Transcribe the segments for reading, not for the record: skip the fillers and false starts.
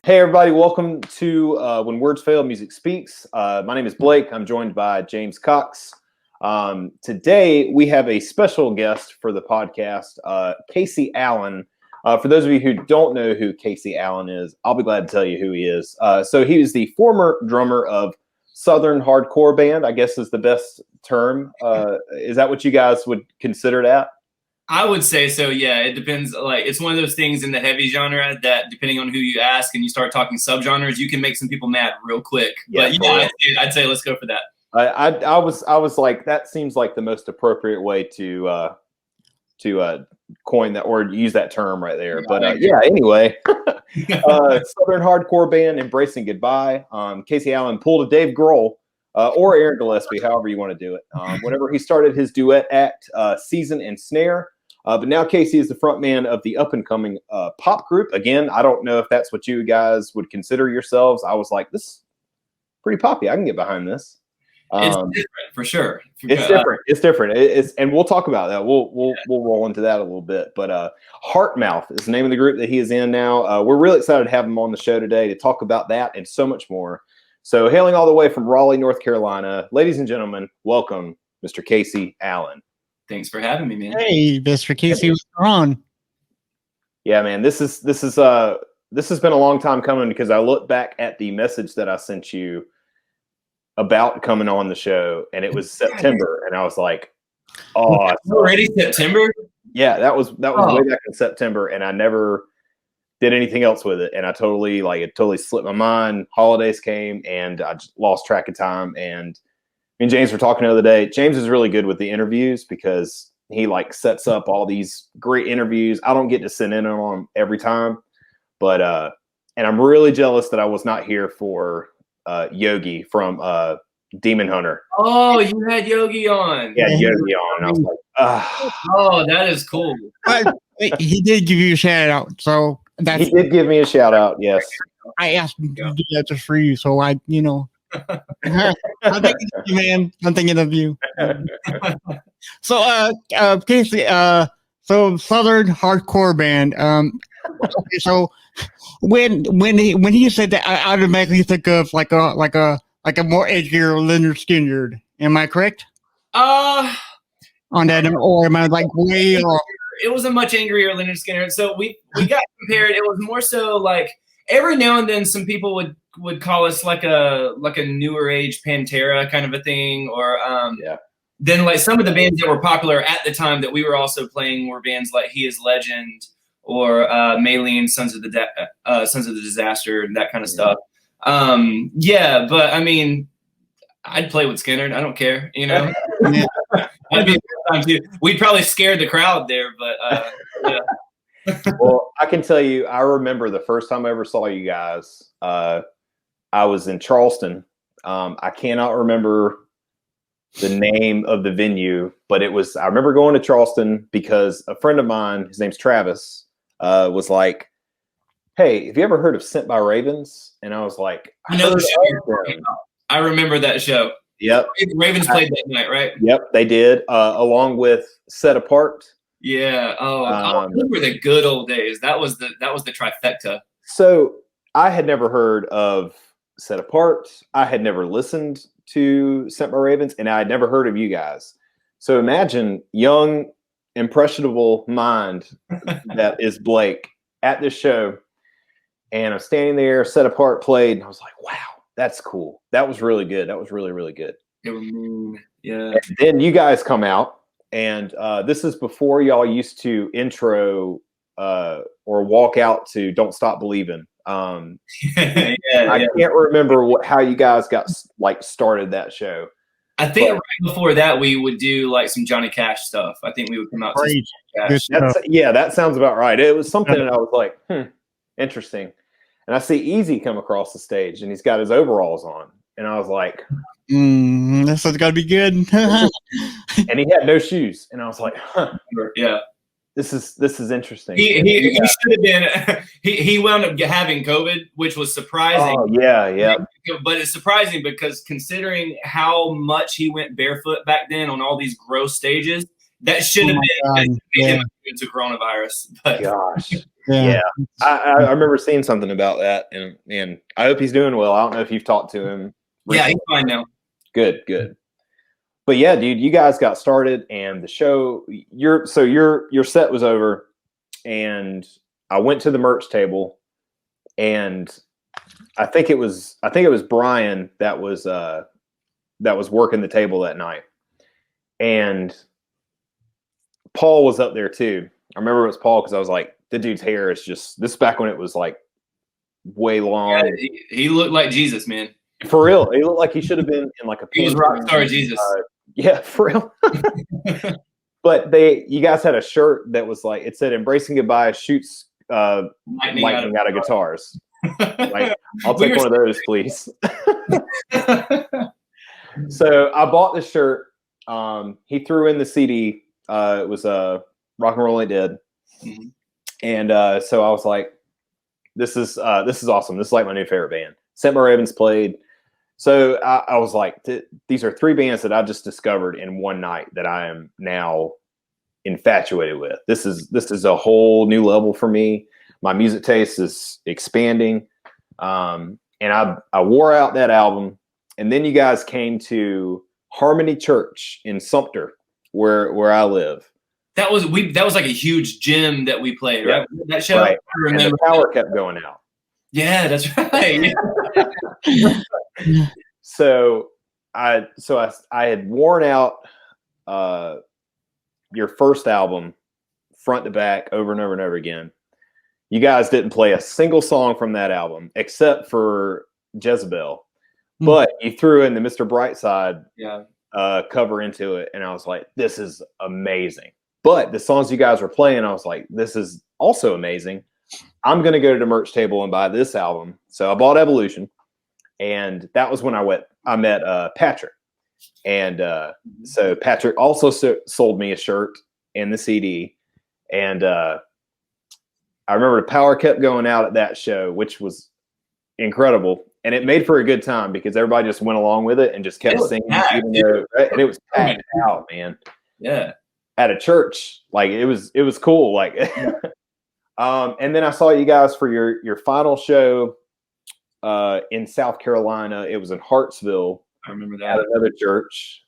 Hey everybody, welcome to When Words Fail, Music Speaks. My name is Blake. I'm joined by James Cox. Today we have a special guest for the podcast, Casey Allen. For those of you who don't know who Casey Allen is, I'll be glad to tell you who he is. So he is the former drummer of Southern hardcore band, I guess is the best term. Is that what you guys would consider that? I would say so, yeah. It depends. Like, it's one of those things in the heavy genre that, depending on who you ask and you start talking subgenres, you can make some people mad real quick. Yeah, but yeah, I'd say let's go for that. I was like, that seems like the most appropriate way to coin that or use that term right there. But yeah, anyway, Southern hardcore band Embracing Goodbye. Casey Allen pulled a Dave Grohl or Aaron Gillespie, however you want to do it. Whenever he started his duet act, Season and Snare. But now Casey is the frontman of the up-and-coming pop group. Again, I don't know if that's what you guys would consider yourselves. I was like, this is pretty poppy. I can get behind this. It's different, for sure. It's different. It's different. And we'll talk about that. We'll roll into that a little bit. But Heartmouth is the name of the group that he is in now. We're really excited to have him on the show today to talk about that and so much more. So hailing all the way from Raleigh, North Carolina, ladies and gentlemen, welcome Mr. Casey Allen. Thanks for having me, man. Hey, Mr. Casey, what's going on? Yeah, man, this has been a long time coming because I look back at the message that I sent you about coming on the show, and it was September, and I was like, "Oh, it's already September." Yeah, that was way back in September, and I never did anything else with it, and it totally slipped my mind. Holidays came, and I just lost track of time, and me and James were talking the other day. James is really good with the interviews because he sets up all these great interviews. I don't get to sit in on them every time, but and I'm really jealous that I was not here for Yogi from Demon Hunter. Oh, you had Yogi on. Yeah, Yogi on. And I was like, oh, that is cool. He did give you a shout out, so he did give me a shout out. Yes, I asked him to do that just for you, so I'm thinking of you, man. I'm thinking of you. So, Casey, so Southern hardcore band. Okay, so when he said that, I automatically think of like a more edgier Leonard Skinner. Am I correct? On that, or am I way off? It was a much angrier Leonard Skinner. So we got compared. It was more so like every now and then some people would call us like a newer age Pantera kind of a thing, or then some of the bands that were popular at the time that we were also playing were bands like He Is Legend or Maylene, Sons of the Disaster, and that kind of stuff. But I mean, I'd play with Skinner. I don't care, I'd be we'd probably scare the crowd there, but yeah. Well, I can tell you, I remember the first time I ever saw you guys. I was in Charleston. I cannot remember the name of the venue, but I remember going to Charleston because a friend of mine, his name's Travis, was like, "Hey, have you ever heard of Sent by Ravens?" And I was like, I remember that show. Yep. Ravens played that night, right? Yep, they did, along with Set Apart. Yeah. Oh, those were the good old days. That was the trifecta. So I had never heard of Set Apart. I had never listened to Sent by Ravens, and I had never heard of you guys. So imagine young, impressionable mind that is Blake at this show, and I'm standing there, Set Apart played, and I was like, wow, that's cool. That was really good. That was really, really good. It was mean. Yeah. And then you guys come out, and this is before y'all used to intro or walk out to Don't Stop Believing. I can't remember how you guys got started that show. I think right before that we would do some Johnny Cash stuff. I think we would come out to Cash. That sounds about right. It was something that I was like, interesting. And I see Easy come across the stage, and he's got his overalls on, and I was like, this has got to be good. And he had no shoes, and I was like, yeah. This is interesting. He should have been. He wound up having COVID, which was surprising. Oh yeah. But it's surprising because considering how much he went barefoot back then on all these gross stages, that should have been into coronavirus. But gosh, Yeah. I remember seeing something about that, and I hope he's doing well. I don't know if you've talked to him recently. Yeah, he's fine now. Good. But yeah, dude, you guys got started, and the show, your set was over, and I went to the merch table, and I think it was Brian that was working the table that night, and Paul was up there too. I remember it was Paul because I was like, the dude's hair is just, this is back when it was like way long. Yeah, he looked like Jesus, man. For real, he looked like he should have been in like a. He was rock star Jesus. Yeah, for real. But you guys had a shirt that was like, it said "Embracing Goodbye shoots lightning out of guitars." Like, I'll take one of those, please. So I bought the shirt. He threw in the CD. It was Rock and Roll Ain't Dead, and so I was like, "This is awesome. This is like my new favorite band." Sent My Ravens played. So I was like, these are three bands that I just discovered in one night that I am now infatuated with. This is a whole new level for me. My music taste is expanding. And I wore out that album. And then you guys came to Harmony Church in Sumter, where I live. That was like a huge gym that we played, right? That show. Right. I remember and the power kept going out. Yeah, that's right. So I had worn out your first album front to back over and over and over again. You guys didn't play a single song from that album except for Jezebel, but you threw in the Mr. Brightside cover into it, and I was like, this is amazing. But the songs you guys were playing, I was like, this is also amazing. I'm going to go to the merch table and buy this album. So I bought Evolution, and that was when I met Patrick. And so Patrick also sold me a shirt and the CD. And I remember the power kept going out at that show, which was incredible. And it made for a good time because everybody just went along with it and just kept singing. And it was packed out, man. Yeah. At a church. Like, it was cool. Like, and then I saw you guys for your final show in South Carolina. It was in Hartsville. I remember that. At another church.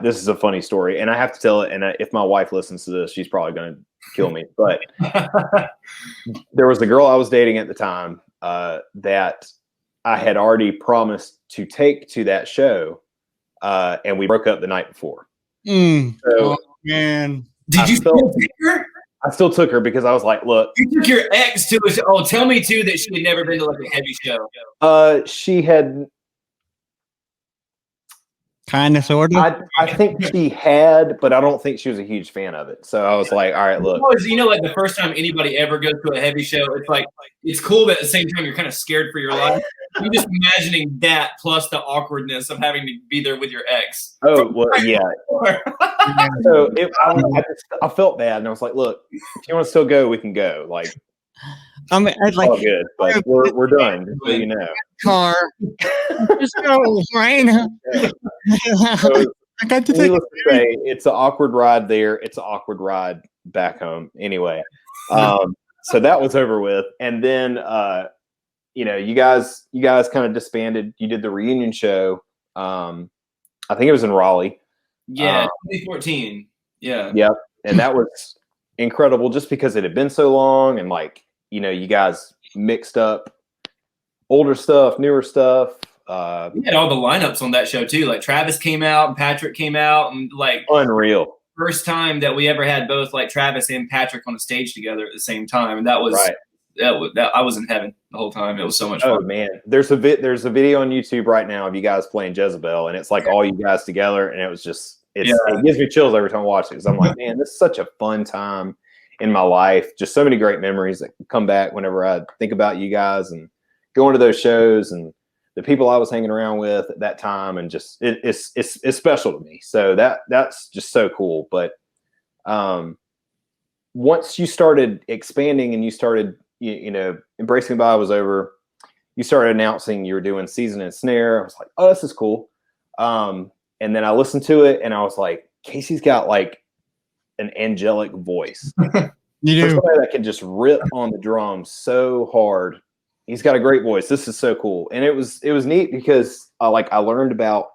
This is a funny story, and I have to tell it. And if my wife listens to this, she's probably going to kill me. But there was a girl I was dating at the time that I had already promised to take to that show, and we broke up the night before. So, oh, man. Did you still take her? I still took her because I was like, look. You took your ex to a show. Oh, tell me, too, that she had never been to like a heavy show. She had. Kind of, sort of. I think she had, but I don't think she was a huge fan of it. So I was like, all right, look. You know, like the first time anybody ever goes to a heavy show, it's like, it's cool, but at the same time, you're kind of scared for your life. You're just imagining that plus the awkwardness of having to be there with your ex. Oh, well, yeah. So I felt bad, and I was like, look, if you want to still go, we can go. Like, I mean, I'd like all good, but we're done, just so you know. Car. Just go, right? So, I got to say, it's an awkward ride there. It's an awkward ride back home. Anyway, so that was over with, and then you guys kind of disbanded. You did the reunion show. I think it was in Raleigh. Yeah, 2014. Yeah. Yep, and that was incredible, just because it had been so long, and like, you guys mixed up older stuff, newer stuff. We had all the lineups on that show too. Like Travis came out and Patrick came out, and like unreal. First time that we ever had both like Travis and Patrick on a stage together at the same time, and that was right. That I was in heaven the whole time. It was so much fun. Oh man, there's a video on YouTube right now of you guys playing Jezebel, and it's like all you guys together, and it was just it gives me chills every time I watch it, because I'm like, man, this is such a fun time in my life. Just so many great memories that come back whenever I think about you guys and going to those shows and the people I was hanging around with at that time, and just it's special to me. So that's just so cool. But once you started expanding and you started, Embracing Goodbye was over, you started announcing you were doing Season and Snare. I was like, oh, this is cool. And then I listened to it and I was like, Casey's got like an angelic voice. You For do. somebody that can just rip on the drums so hard, he's got a great voice. This is so cool, and it was neat because I learned about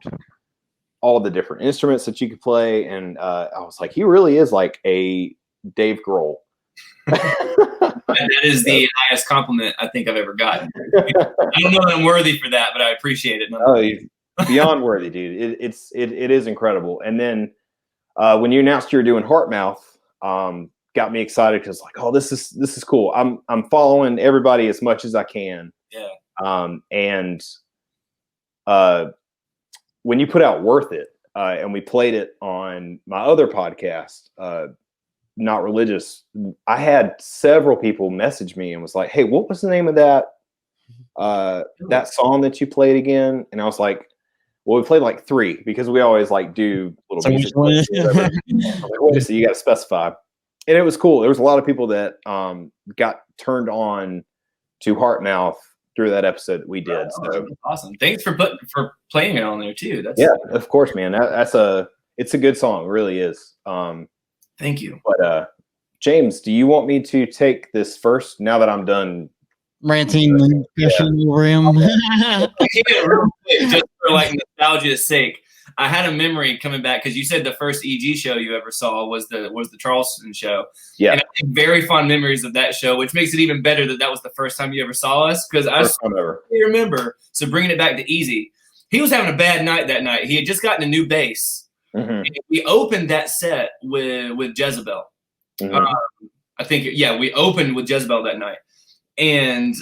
all the different instruments that you could play, and I was like, he really is like a Dave Grohl. That is the highest compliment I think I've ever gotten. I don't know that I'm worthy for that, but I appreciate it. Oh, he's beyond worthy, dude. It is incredible. And then when you announced you were doing Heartmouth, got me excited because like, oh, this is cool. I'm following everybody as much as I can. Yeah. And when you put out Worth It, and we played it on my other podcast, Not Religious, I had several people message me and was like, hey, what was the name of that song that you played again? And I was like, well, we played like 3 because we always like do little music. I was like, wait a second, you got to specify. And it was cool. There was a lot of people that got turned on to Heartmouth through that episode that we did. So awesome. Thanks for playing it on there too. Yeah, of course, man. It's a good song. It really is. Thank you. But James, do you want me to take this first now that I'm done ranting and gushing over him? Just for like nostalgia's sake, I had a memory coming back because you said the first EG show you ever saw was the Charleston show. Yeah, and I have very fond memories of that show, which makes it even better that was the first time you ever saw us because I remember. So bringing it back to Easy, he was having a bad night that night. He had just gotten a new bass. Mm-hmm. We opened that set with Jezebel. Mm-hmm. I think we opened with Jezebel that night. And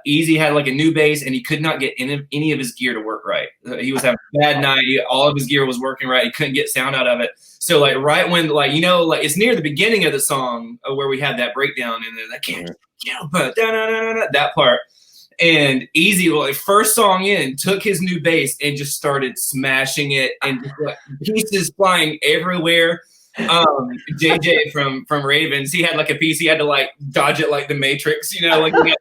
Easy had like a new bass, and he could not get any of his gear to work right. He was having a bad night. All of his gear was working right. He couldn't get sound out of it. So like right when it's near the beginning of the song where we had that breakdown and then I can't but that part. And Easy, first song in, took his new bass and just started smashing it, and just, pieces flying everywhere. JJ from Ravens, he had like a piece, he had to like dodge it like the Matrix, he had like coming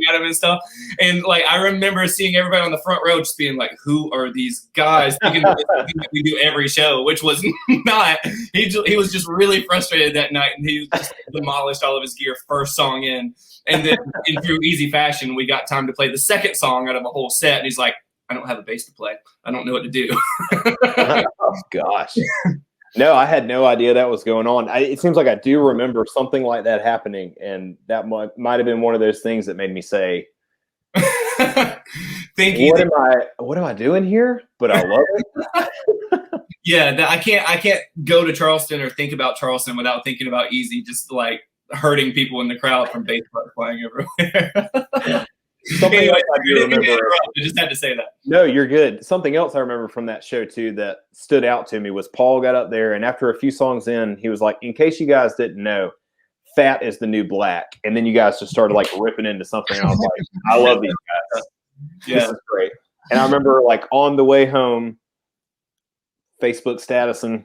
at him and stuff. And like I remember seeing everybody on the front row just being like, who are these guys? Thinking that we do every show, which was not. He was just really frustrated that night, and he just demolished all of his gear first song in. And then in true Easy fashion, we got time to play the second song out of a whole set, and he's like, I don't have a bass to play. I don't know what to do. Oh gosh. No, I had no idea that was going on. It seems like I do remember something like that happening, and that might have been one of those things that made me say, "Thank you." What am I doing here? But I love it. Yeah, I can't go to Charleston or think about Charleston without thinking about Easy, just like hurting people in the crowd from bass flying everywhere. Something else I do remember. I just had to say that. No, you're good. Something else I remember from that show too that stood out to me was Paul got up there, and after a few songs in, he was like, in case you guys didn't know, fat is the new black. And then you guys just started like ripping into something. And I was like, I love these guys. Yeah. This is great. And I remember like on the way home, Facebook statusing,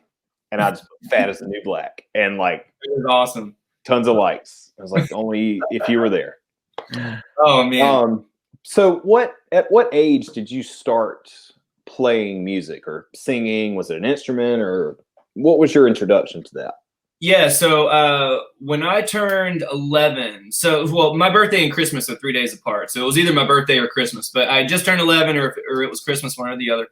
and I just put fat is the new black. And like, it was awesome. Tons of likes. I was like, only if you were there. Oh man. So at what age did you start playing music or singing? Was it an instrument, or what was your introduction to that? Yeah, so when I turned 11, my birthday and Christmas are 3 days apart. So it was either my birthday or Christmas, but I just turned 11 or it was Christmas, one or the other.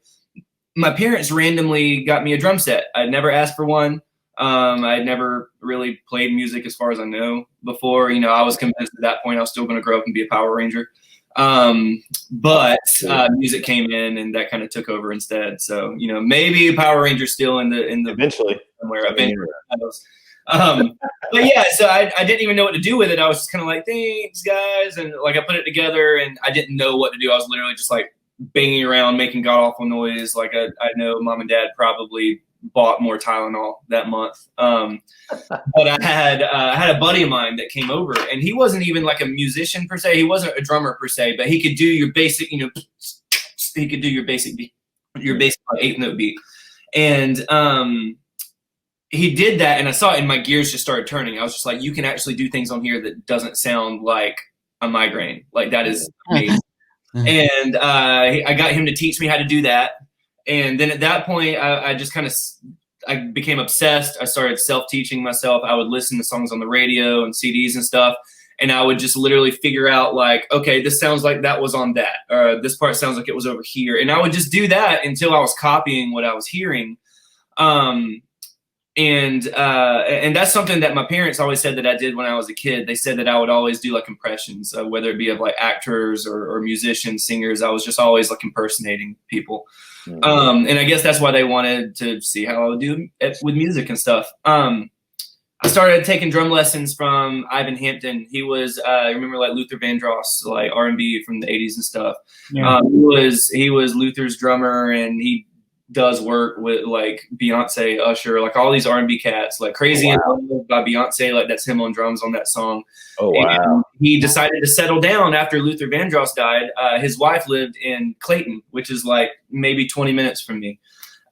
My parents randomly got me a drum set. I'd never asked for one. I'd never really played music as far as I know before. I was convinced at that point I was still going to grow up and be a Power Ranger. But music came in and that kind of took over instead. So, maybe Power Ranger's still in the eventually somewhere. But yeah, so I didn't even know what to do with it. I was just kind of like, thanks guys. And like, I put it together and I didn't know what to do. I was literally just like banging around, making god awful noise. Like I know mom and dad probably bought more Tylenol that month. But I had a buddy of mine that came over, and he wasn't even like a musician per se. He wasn't a drummer per se, but he could do your basic, he could do your basic beat, your basic 8-note beat. And he did that, and I saw it, and my gears just started turning. I was just like, you can actually do things on here that doesn't sound like a migraine. Like, that is amazing. And I got him to teach me how to do that. And then at that point, I just kind of became obsessed. I started self-teaching myself. I would listen to songs on the radio and CDs and stuff, and I would just literally figure out like, okay, this sounds like that was on that, or this part sounds like it was over here, and I would just do that until I was copying what I was hearing. And that's something that my parents always said that I did when I was a kid. They said that I would always do like impressions, whether it be of like actors or musicians, singers. I was just always like impersonating people. And I guess that's why they wanted to see how I would do it with music and stuff. I started taking drum lessons from Ivan Hampton. He was, remember like Luther Vandross, like R&B from the 80s and stuff. Yeah. He was Luther's drummer, and he does work with like Beyonce, Usher, like all these R&B cats, like Crazy in Love by Beyonce, like that's him on drums on that song. Oh wow! And he decided to settle down after Luther Vandross died. His wife lived in Clayton, which is like maybe 20 minutes from me.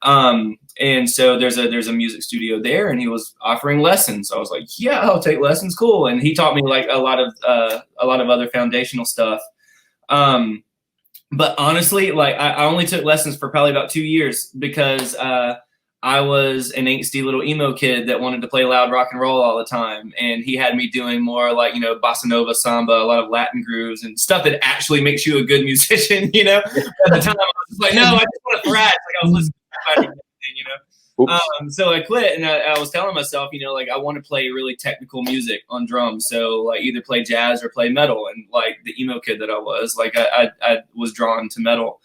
And so there's a music studio there, and he was offering lessons. I was like, yeah, I'll take lessons, cool. And he taught me like a lot of other foundational stuff. But honestly, like I only took lessons for probably about 2 years because I was an angsty little emo kid that wanted to play loud rock and roll all the time. And he had me doing more like, bossa nova, samba, a lot of Latin grooves and stuff that actually makes you a good musician, At the time, I was like, no, I just want to thrash. Like I was listening to everything, so I quit, and I was telling myself, like I want to play really technical music on drums. So like either play jazz or play metal. And like the emo kid that I was, like I was drawn to metal.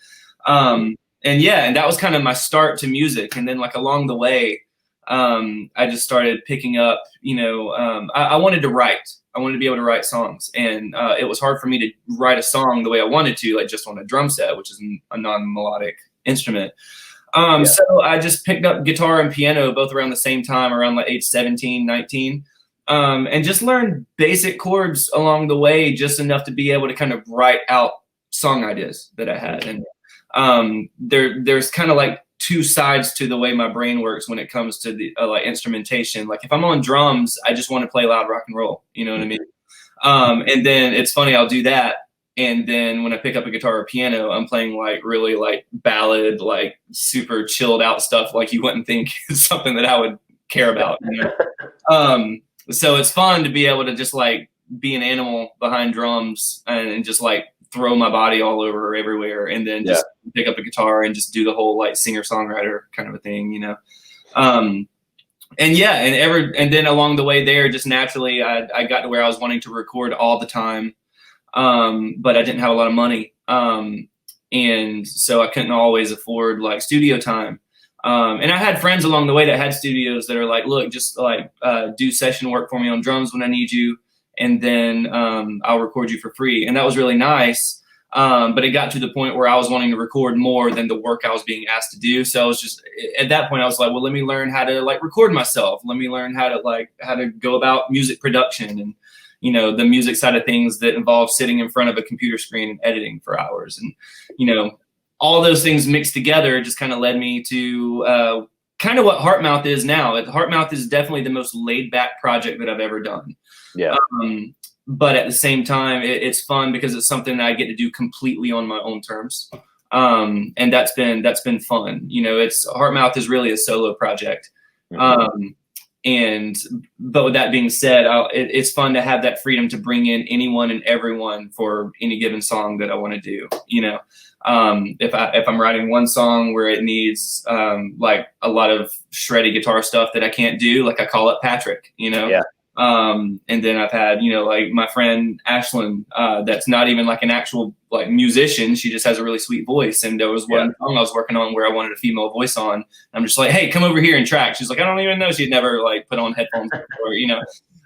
And that was kind of my start to music. And then like along the way, I just started picking up, I wanted to write. I wanted to be able to write songs. And it was hard for me to write a song the way I wanted to, like just on a drum set, which is a non-melodic instrument. So I just picked up guitar and piano both around the same time, around like age 17, 19, and just learned basic chords along the way, just enough to be able to kind of write out song ideas that I had. And there's kind of like two sides to the way my brain works when it comes to the like instrumentation. Like if I'm on drums, I just want to play loud rock and roll. You know what I mean? And then it's funny, I'll do that. And then when I pick up a guitar or piano, I'm playing like really like ballad, like super chilled out stuff. Like you wouldn't think is something that I would care about. So it's fun to be able to just like be an animal behind drums and just like throw my body all over everywhere. And then just pick up a guitar and just do the whole like singer songwriter kind of a thing, And then along the way there, just naturally, I got to where I was wanting to record all the time. But I didn't have a lot of money. And so I couldn't always afford like studio time. And I had friends along the way that had studios that are like, look, just like, do session work for me on drums when I need you. And then, I'll record you for free. And that was really nice. But it got to the point where I was wanting to record more than the work I was being asked to do. So I was just, at that point I was like, well, let me learn how to like record myself. Let me learn how to go about music production and, the music side of things that involve sitting in front of a computer screen and editing for hours. And, all those things mixed together just kind of led me to kind of what Heartmouth is now. Heartmouth is definitely the most laid back project that I've ever done. Yeah. But at the same time, it's fun because it's something that I get to do completely on my own terms. And that's been fun. Heartmouth is really a solo project. Mm-hmm. But with that being said, it's fun to have that freedom to bring in anyone and everyone for any given song that I want to do. If I'm writing one song where it needs like a lot of shreddy guitar stuff that I can't do, like I call up Patrick. Yeah. And then I've had, like my friend Ashlyn, that's not even like an actual like musician. She just has a really sweet voice. And there was one song I was working on where I wanted a female voice on. I'm just like, hey, come over here and track. She's like, I don't even know. She'd never like put on headphones before,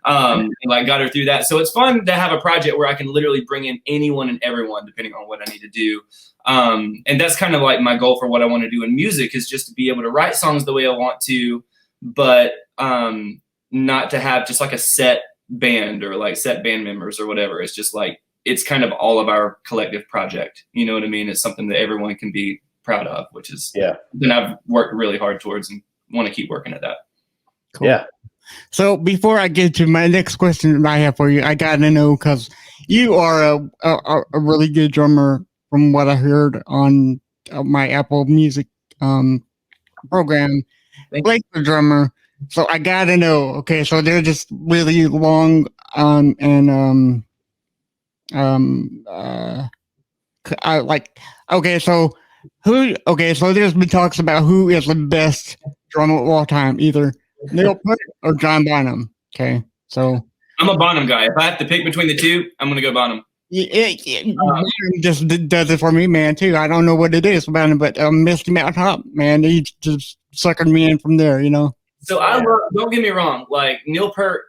and like got her through that. So it's fun to have a project where I can literally bring in anyone and everyone depending on what I need to do. And that's kind of like my goal for what I want to do in music is just to be able to write songs the way I want to, but, not to have just like a set band or like set band members or whatever. It's just like, it's kind of all of our collective project. You know what I mean? It's something that everyone can be proud of, which is something I've worked really hard towards and want to keep working at that. Cool. Yeah. So before I get to my next question I have for you, I got to know, cause you are a really good drummer from what I heard on my Apple Music, program. Blake's the drummer, so I gotta know. Okay, so they're just really long, and I like. Okay, so who? Okay, so there's been talks about who is the best drummer of all time, either Neil Peart or John Bonham. Okay, so I'm a Bonham guy. If I have to pick between the two, I'm gonna go Bonham. Bonham just does it for me, man. Too. I don't know what it is about him, but Misty Mountain Top, man, he just suckered me in from there. You know. So I love. Don't get me wrong. Like Neil Peart.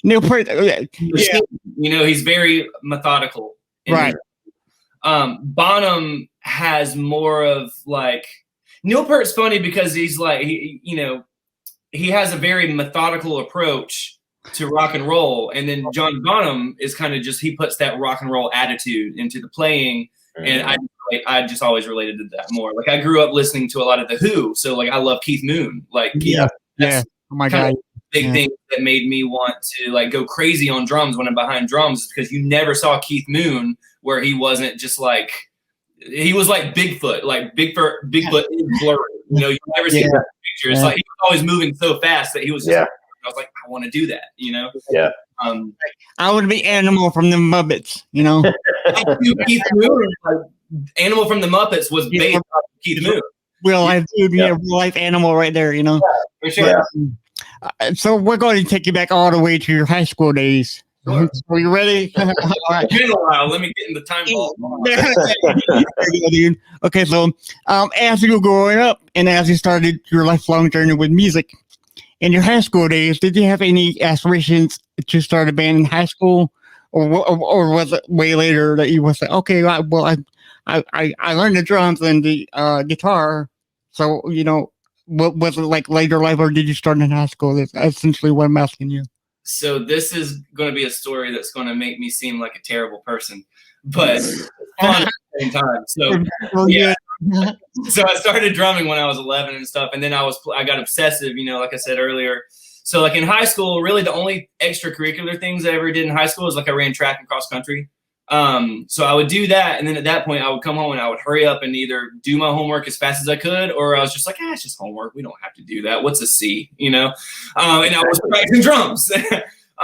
Neil Peart, Yeah. You know, he's very methodical. Right. Bonham has more of like Neil Peart's funny because he's like he has a very methodical approach to rock and roll, and then John Bonham is kind of just he puts that rock and roll attitude into the playing, and I just always related to that more. Like I grew up listening to a lot of the Who, so like I love Keith Moon. Like yeah. Oh my god. Big thing that made me want to like go crazy on drums when I'm behind drums is because you never saw Keith Moon where he wasn't just like he was like Bigfoot is blurry. You know, you never see that picture. It's like he was always moving so fast that he was just I was like, I want to do that, you know? Yeah. I would be Animal from the Muppets, you know. Keith Moon, like, Animal from the Muppets was based off of Keith Moon. Real life dude, real life animal right there, you know. Yeah, for sure. So we're going to take you back all the way to your high school days. Sure. Are you ready? All right. It's been a while. Let me get in the time ball. Okay, so as you were growing up and as you started your lifelong journey with music, in your high school days, did you have any aspirations to start a band in high school, or was it way later that you was like, okay, I learned the drums and the guitar, so you know, what was it like later life, or did you start in high school? That's essentially what I'm asking you. So this is going to be a story that's going to make me seem like a terrible person, but fun at the same time. So yeah. So I started drumming when I was 11 and stuff, and then I got obsessive, you know, like I said earlier. So like in high school, really the only extracurricular things I ever did in high school was like I ran track and cross country. So I would do that, and then at that point I would come home and I would hurry up and either do my homework as fast as I could, or I was just like, it's just homework. We don't have to do that. What's a C, you know? And I was practicing drums. C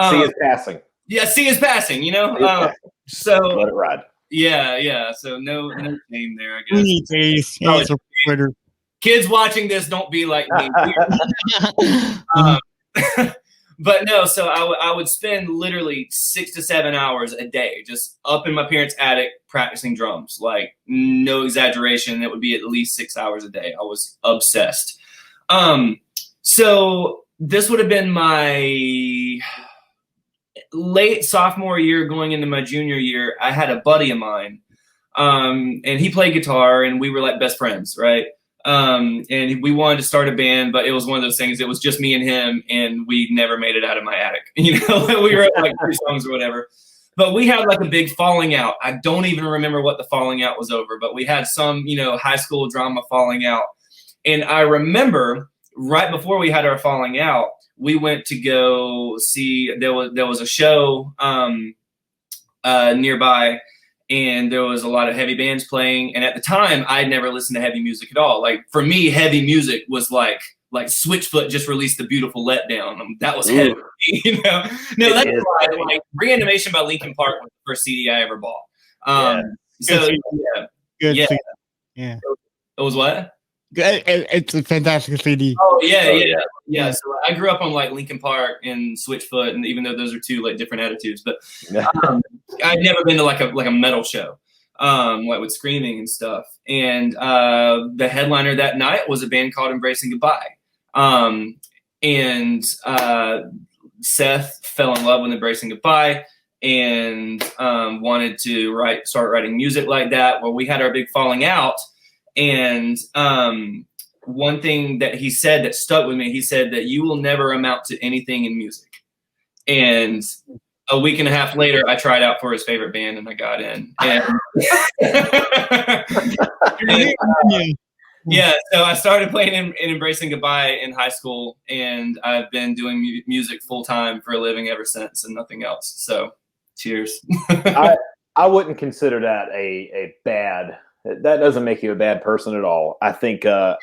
is passing. Yeah, C is passing, you know? So let it ride. Yeah. So no shame there, I guess. Kids watching this, don't be like me. But no, so I would spend literally 6 to 7 hours a day just up in my parents' attic practicing drums. Like, no exaggeration, it would be at least 6 hours a day. I was obsessed. So this would have been my late sophomore year going into my junior year. I had a buddy of mine, and he played guitar, and we were like best friends, right? And we wanted to start a band, but it was one of those things. It was just me and him, and we never made it out of my attic. You know, we wrote like 3 songs or whatever. But we had like a big falling out. I don't even remember what the falling out was over, but we had some, you know, high school drama falling out. And I remember right before we had our falling out, we went to go see. There was a show nearby. And there was a lot of heavy bands playing. And at the time, I'd never listened to heavy music at all. Like for me, heavy music was like Switchfoot just released The Beautiful Letdown. That was heavy, you know. No, that's why. Like Reanimation by Linkin Park was the first CD I ever bought. So yeah. It was what? It's a fantastic CD. Oh yeah. So I grew up on like Linkin Park and Switchfoot, and even though those are 2 like different attitudes, but I'd never been to like a metal show, like with screaming and stuff. And the headliner that night was a band called Embracing Goodbye, and Seth fell in love with Embracing Goodbye and wanted to start writing music like that. Well, we had our big falling out. And one thing that he said that stuck with me, he said that you will never amount to anything in music. And a week and a half later, I tried out for his favorite band and I got in. And yeah, so I started playing in Embracing Goodbye in high school, and I've been doing music full time for a living ever since, and nothing else. So, cheers. I wouldn't consider that a bad. That doesn't make you a bad person at all. I think all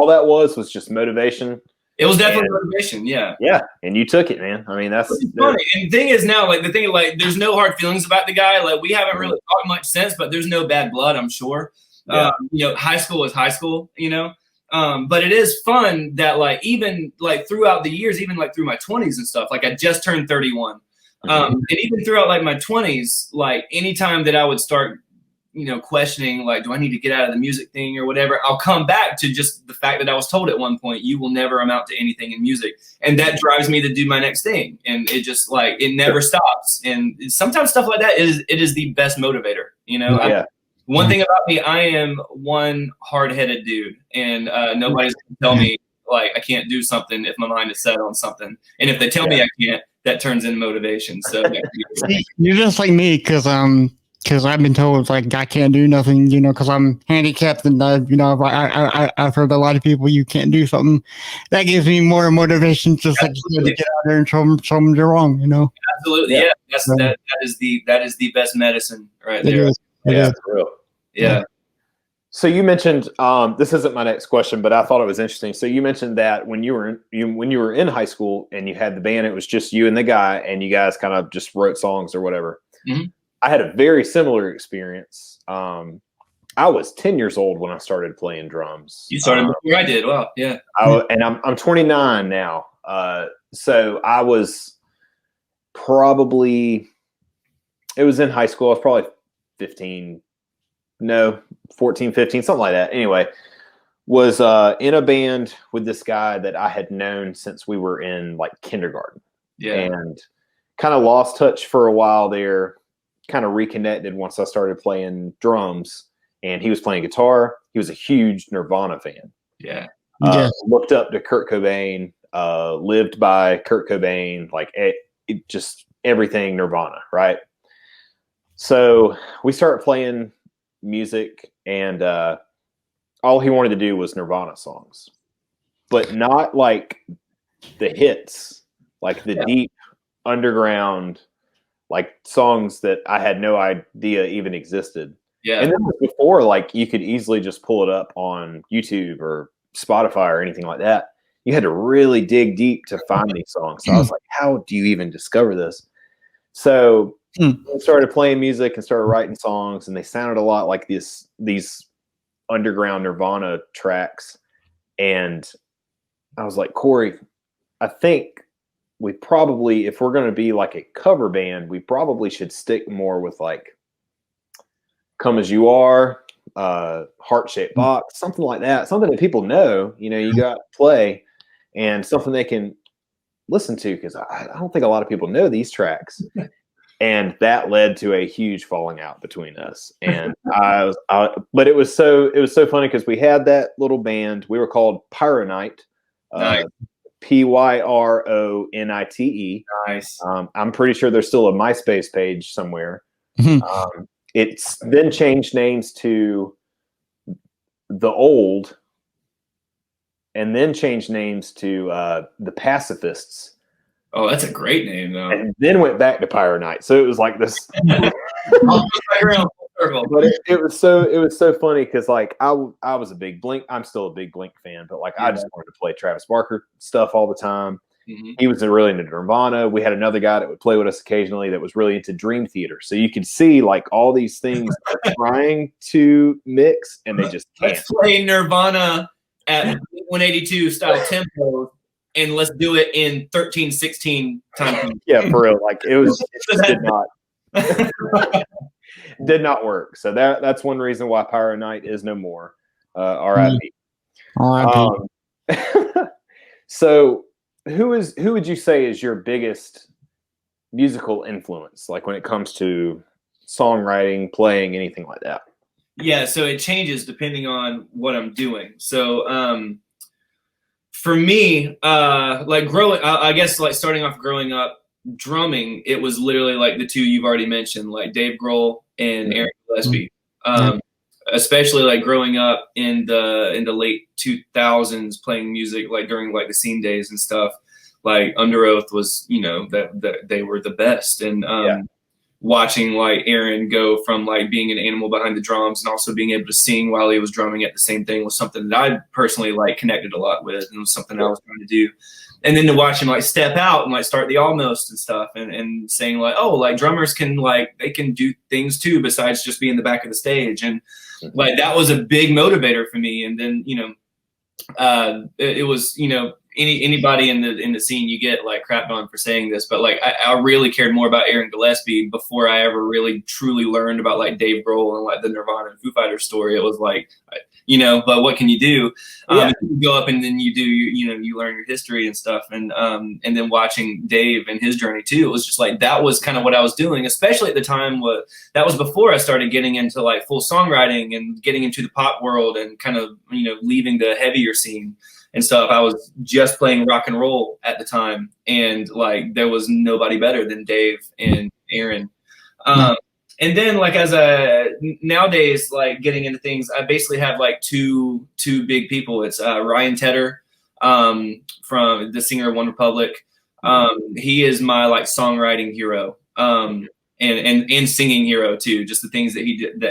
that was just motivation. It was definitely motivation. Yeah. Yeah. And you took it, man. I mean, that's funny. And the thing is now, like, there's no hard feelings about the guy. Like, we haven't really talked much since, but there's no bad blood, I'm sure. Yeah. High school is high school, but it is fun that, like, even like throughout the years, even like through my 20s and stuff, like I just turned 31. And even throughout like my 20s, like anytime that I would start, questioning, like, do I need to get out of the music thing or whatever, I'll come back to just the fact that I was told at one point, you will never amount to anything in music. And that drives me to do my next thing. And it just, like, it never stops. And sometimes stuff like that is the best motivator, One thing about me, I am one hard-headed dude, and nobody's going to tell me, like, I can't do something if my mind is set on something. And if they tell me I can't, that turns into motivation. So you're just like me, because I've been told, like, I can't do nothing, because I'm handicapped, and I've heard a lot of people, you can't do something. That gives me more motivation to get out there and show them you're wrong, Absolutely, yeah. That is the best medicine right there. It is. For real. Yeah. So you mentioned this isn't my next question, but I thought it was interesting. So you mentioned that when you were in high school and you had the band, it was just you and the guy, and you guys kind of just wrote songs or whatever. Mm-hmm. I had a very similar experience. I was 10 years old when I started playing drums. You started before I did. Wow, yeah. I'm 29 now. So I was probably, it was in high school. I was probably 14, 15, something like that. Anyway, was in a band with this guy that I had known since we were in like kindergarten. Yeah. And kind of lost touch for a while there. Kind of reconnected once I started playing drums, and he was playing guitar. He was a huge Nirvana fan. Yeah. Looked up to Kurt Cobain, lived by Kurt Cobain, like just everything Nirvana, right? So we started playing music, and all he wanted to do was Nirvana songs, but not like the hits, like the deep underground, like songs that I had no idea even existed. Yeah. And this was before, like, you could easily just pull it up on YouTube or Spotify or anything like that. You had to really dig deep to find these songs. So I was like, how do you even discover this? So I started playing music and started writing songs, and they sounded a lot like these underground Nirvana tracks. And I was like, Corey, I think we probably, if we're going to be like a cover band, we probably should stick more with like Come As You Are, Heart-Shaped Box, something like that. Something that people know, you got to play, and something they can listen to, because I don't think a lot of people know these tracks. And that led to a huge falling out between us. And but it was so funny because we had that little band. We were called Pyronite. Nice. Pyronite. Nice. I'm pretty sure there's still a MySpace page somewhere. It's then changed names to The Old, and then changed names to The Pacifists. Oh, that's a great name, though. And then went back to Pyronite. So it was like this. But it was so funny because, like, I was a big Blink. I'm still a big Blink fan, but like I just wanted to play Travis Barker stuff all the time. Mm-hmm. He was really into Nirvana. We had another guy that would play with us occasionally that was really into Dream Theater. So you could see like all these things are trying to mix, and they just can't. Let's play Nirvana at 182 style tempo, and let's do it in 13/16 time. Yeah, for real. Like it did not. Did not work. So that's one reason why Pyronite is no more. R.I.P. So who would you say is your biggest musical influence, like when it comes to songwriting, playing, anything like that? Yeah, so it changes depending on what I'm doing. So for me, like I guess like starting off growing up, drumming, it was literally like the two you've already mentioned, like Dave Grohl and Aaron Gillespie. Especially like growing up in the late 2000s, playing music like during like the scene days and stuff. Like Under Oath was, that they were the best. And watching like Aaron go from like being an animal behind the drums and also being able to sing while he was drumming at the same thing was something that I personally like connected a lot with, and was something I was trying to do. And then to watch him like step out and like start the almost and stuff, and saying like, oh, like drummers can like, they can do things too besides just be in the back of the stage. And like that was a big motivator for me. And then, you know, it was, you know, anybody in the scene, you get like crapped on for saying this, but like I really cared more about Aaron Gillespie before I ever really truly learned about like Dave Grohl and like the Nirvana and Foo Fighters story. It was like, you know, but what can you do? You go up and then you do, you know, you learn your history and stuff. And then watching Dave and his journey too, it was just like, that was kind of what I was doing, especially at the time. That was before I started getting into like full songwriting and getting into the pop world and kind of, you know, leaving the heavier scene and stuff. I was just playing rock and roll at the time. And like, there was nobody better than Dave and Aaron. And then like nowadays, like getting into things, I basically have like two big people. It's Ryan Tedder from the singer of One Republic. He is my like songwriting hero and singing hero too. Just the things that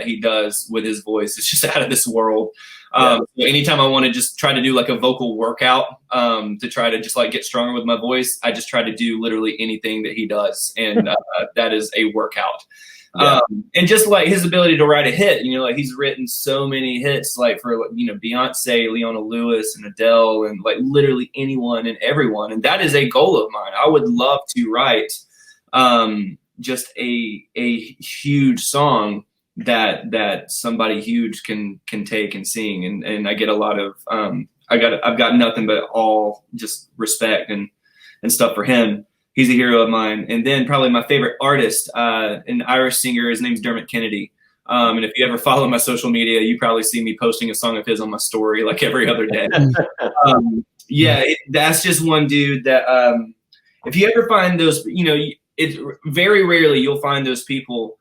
he does with his voice, it's just out of this world. So anytime I want to just try to do like a vocal workout to try to just like get stronger with my voice, I just try to do literally anything that he does, and that is a workout. And just like his ability to write a hit, you know, like he's written so many hits, like for, you know, Beyonce, Leona Lewis, and Adele, and like literally anyone and everyone. And that is a goal of mine. I would love to write just a huge song that somebody huge can take and sing. And I get a lot of I've got nothing but all just respect and stuff for him. He's a hero of mine. And then probably my favorite artist, an Irish singer, his name's Dermot Kennedy. And if you ever follow my social media, you probably see me posting a song of his on my story like every other day. That's just one dude that if you ever find those, you know, it's very rarely you'll find those people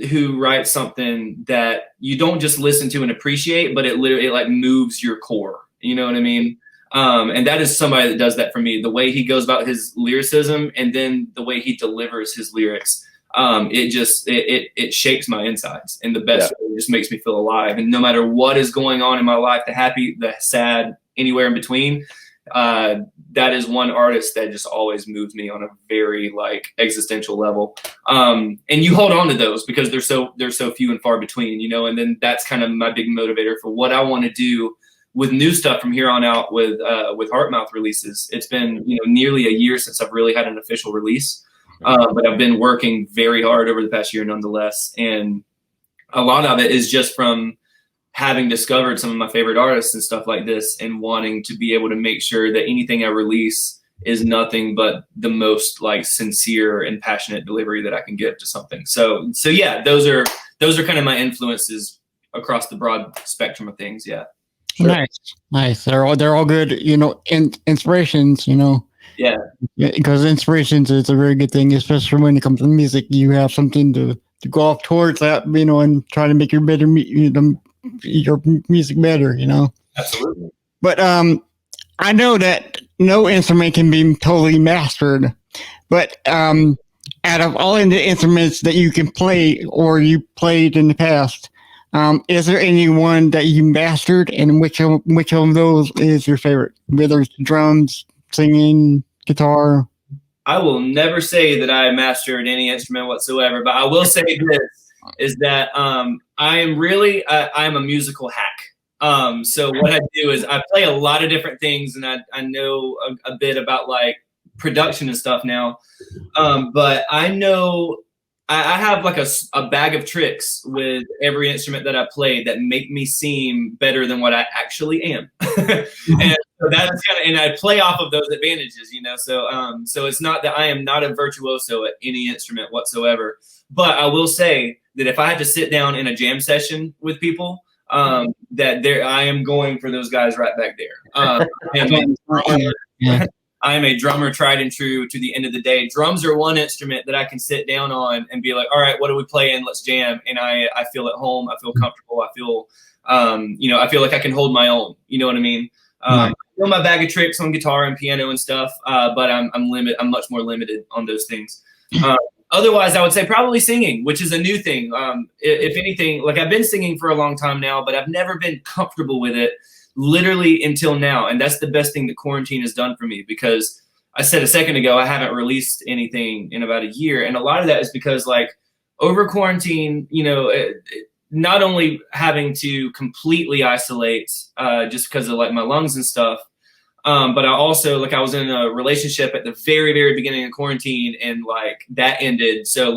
who write something that you don't just listen to and appreciate, but it like moves your core. You know what I mean? And that is somebody that does that for me. The way he goes about his lyricism, and then the way he delivers his lyrics, it shakes my insides in the best way. It just makes me feel alive. And no matter what is going on in my life, the happy, the sad, anywhere in between, that is one artist that just always moves me on a very like existential level. And you hold on to those because they're so few and far between, you know. And then that's kind of my big motivator for what I want to do with new stuff from here on out with Heartmouth releases. It's been, you know, nearly a year since I've really had an official release, but I've been working very hard over the past year nonetheless. And a lot of it is just from having discovered some of my favorite artists and stuff like this, and wanting to be able to make sure that anything I release is nothing but the most like sincere and passionate delivery that I can give to something. So yeah, those are kind of my influences across the broad spectrum of things. Yeah. Sure. Nice. They're all good, you know, inspirations, you know. Yeah. Because inspirations is a very good thing, especially when it comes to music. You have something to go off towards that, you know, and try to make your music better, you know. Absolutely. But I know that no instrument can be totally mastered, but out of all of the instruments that you can play or you played in the past, is there anyone that you mastered, and which of those is your favorite? Whether it's drums, singing, guitar. I will never say that I mastered any instrument whatsoever, but I will say this is that I'm a musical hack. So what I do is I play a lot of different things, and I know a bit about like production and stuff now. But I know I have like a bag of tricks with every instrument that I play that make me seem better than what I actually am. And so that's kind of, and I play off of those advantages, you know. So it's not that I am not a virtuoso at any instrument whatsoever, but I will say that if I had to sit down in a jam session with people, that I am going for those guys right back there. I am a drummer tried and true to the end of the day. Drums are one instrument that I can sit down on and be like, all right, what are we playing? Let's jam. And I feel at home. I feel comfortable. I feel, I feel like I can hold my own. You know what I mean? I know my bag of tricks on guitar and piano and stuff, but I'm much more limited on those things. Otherwise, I would say probably singing, which is a new thing. If anything, like I've been singing for a long time now, but I've never been comfortable with it literally until now. And that's the best thing that quarantine has done for me, because I said a second ago, I haven't released anything in about a year. And a lot of that is because like over quarantine, not only having to completely isolate just because of like my lungs and stuff, but I also I was in a relationship at the very, very beginning of quarantine, and like that ended. So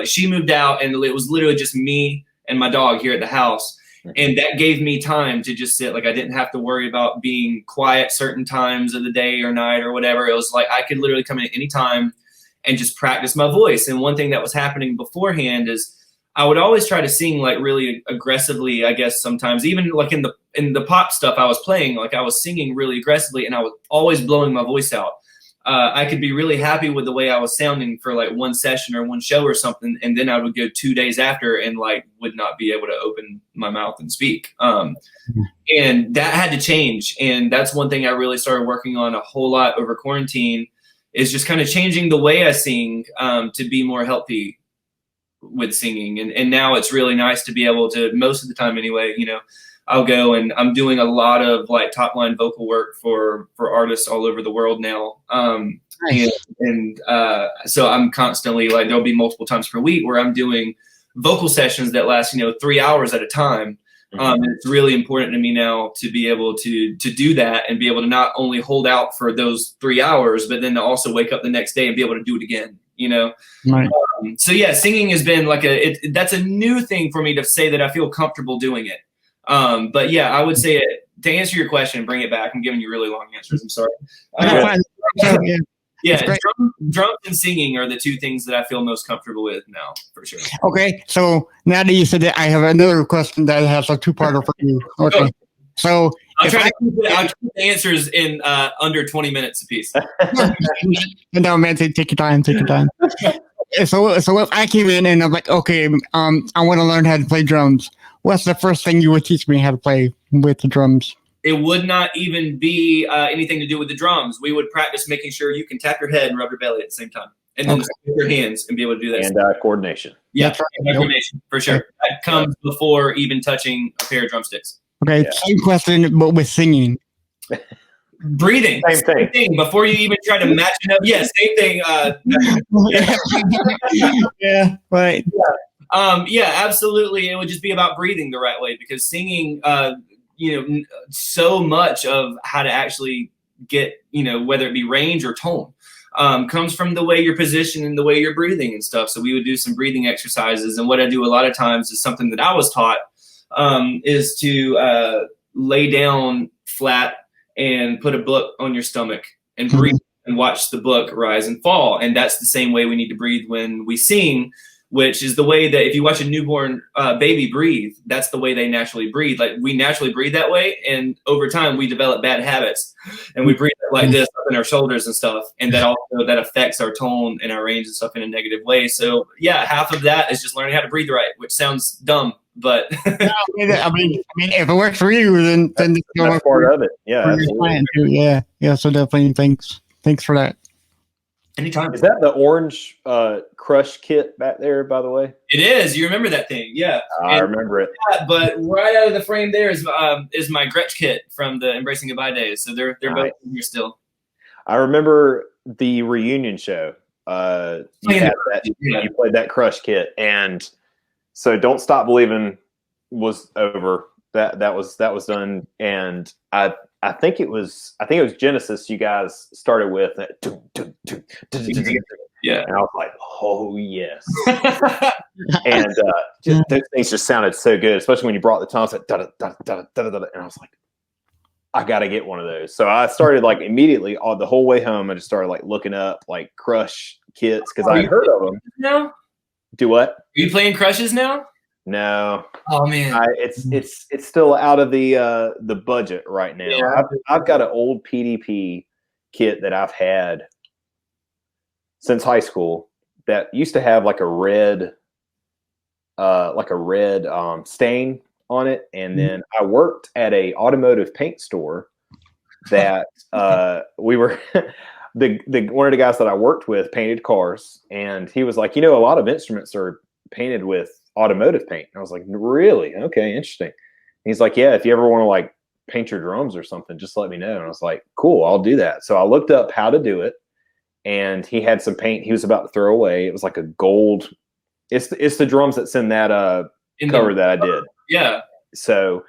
she moved out, and it was literally just me and my dog here at the house. And that gave me time to just sit. Like I didn't have to worry about being quiet certain times of the day or night or whatever. It was like I could literally come in at any time and just practice my voice. And one thing that was happening beforehand is I would always try to sing like really aggressively, I guess sometimes, even like in the pop stuff I was playing, like I was singing really aggressively and I was always blowing my voice out. I could be really happy with the way I was sounding for like one session or one show or something. And then I would go 2 days after and like would not be able to open my mouth and speak. And that had to change. And that's one thing I really started working on a whole lot over quarantine, is just kind of changing the way I sing to be more healthy with singing. And now it's really nice to be able to, most of the time anyway, I'll go and I'm doing a lot of like top line vocal work for artists all over the world now. Nice. So I'm constantly like, there'll be multiple times per week where I'm doing vocal sessions that last, 3 hours at a time. And it's really important to me now to be able to do that and be able to not only hold out for those 3 hours, but then to also wake up the next day and be able to do it again, Right. So yeah, singing has been like that's a new thing for me to say that I feel comfortable doing it. But yeah, I would say to answer your question, bring it back. I'm giving you really long answers. I'm sorry. Yeah, drums and singing are the two things that I feel most comfortable with now, for sure. Okay, so now that you said that, I have another question that has a two-parter for you. Okay, so I'll try to keep the answers in under 20 minutes apiece. No, man, take your time. Take your time. So if I came in and I'm like, okay, I want to learn how to play drums, what's the first thing you would teach me how to play with the drums? It would not even be anything to do with the drums. We would practice making sure you can tap your head and rub your belly at the same time, and then with your hands and be able to do that. And coordination. Yeah, right. Coordination for sure. That comes before even touching a pair of drumsticks. Okay, same question, but with singing. Breathing. Same thing. Before you even try to match it up. Yeah, same thing. Yeah, right. Yeah, absolutely. It would just be about breathing the right way, because singing, so much of how to actually get, whether it be range or tone, comes from the way you're positioned and the way you're breathing and stuff. So we would do some breathing exercises. And what I do a lot of times is something that I was taught, is to lay down flat and put a book on your stomach and breathe and watch the book rise and fall. And that's the same way we need to breathe when we sing, which is the way that if you watch a newborn baby breathe, that's the way they naturally breathe. Like we naturally breathe that way. And over time we develop bad habits and we breathe like this up in our shoulders and stuff. And that also, that affects our tone and our range and stuff in a negative way. So yeah, half of that is just learning how to breathe right, which sounds dumb, but I mean, if it works for you, then that's part of it. Yeah. Yeah. So definitely thanks for that. Anytime. Is that the orange crush kit back there, by the way? It is. You remember that thing? Yeah. I remember it. But right out of the frame there is my Gretsch kit from the Embracing Goodbye days. So they're both here still. I remember the reunion show. You played that crush kit, and so Don't Stop Believing was over. That was done, and I think it was Genesis you guys started with. Yeah. And I was like, oh yes. And those things just sounded so good, especially when you brought the tones like and I was like, I gotta get one of those. So I started like immediately the whole way home. I just started like looking up like crush kits because I heard of them. No. Do what? Are you playing crushes now? No. Oh man. It's still out of the budget right now. Yeah. I've got an old PDP kit that I've had since high school that used to have like a red stain on it. And then I worked at a automotive paint store that the one of the guys that I worked with painted cars, and he was like, a lot of instruments are painted with automotive paint. And I was like, really? Okay, interesting. And he's like, yeah, if you ever want to like paint your drums or something, just let me know. And I was like, cool, I'll do that. So I looked up how to do it, and he had some paint he was about to throw away. It was like a gold. It's the drums that's in that cover that I did. Yeah. So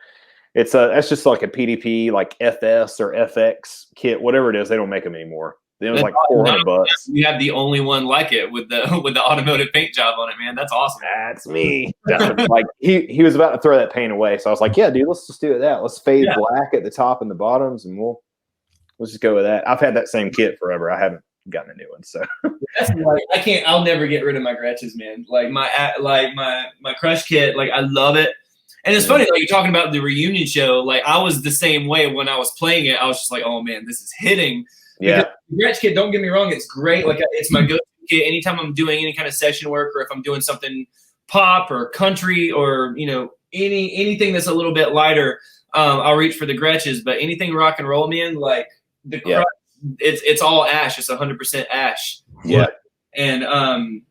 that's just like a PDP, like FS or FX kit, whatever it is. They don't make them anymore. It was like $400. You have the only one like it with the automotive paint job on it, man. That's awesome. That's me. Like he was about to throw that paint away, so I was like, yeah, dude, let's just do that. Let's fade black at the top and the bottoms, and let's just go with that. I've had that same kit forever. I haven't gotten a new one, so that's like I'll never get rid of my Gretches, man. Like my Crush kit, like I love it. And it's funny, like you're talking about the reunion show. Like I was the same way when I was playing it. I was just like, oh man, this is hitting. Yeah. The Gretsch kit, don't get me wrong, it's great. Like it's my go-to kit anytime I'm doing any kind of session work, or if I'm doing something pop or country, or anything that's a little bit lighter, I'll reach for the Gretches. But anything rock and roll, man, like the Crush, it's all ash. It's 100% ash. Yeah. And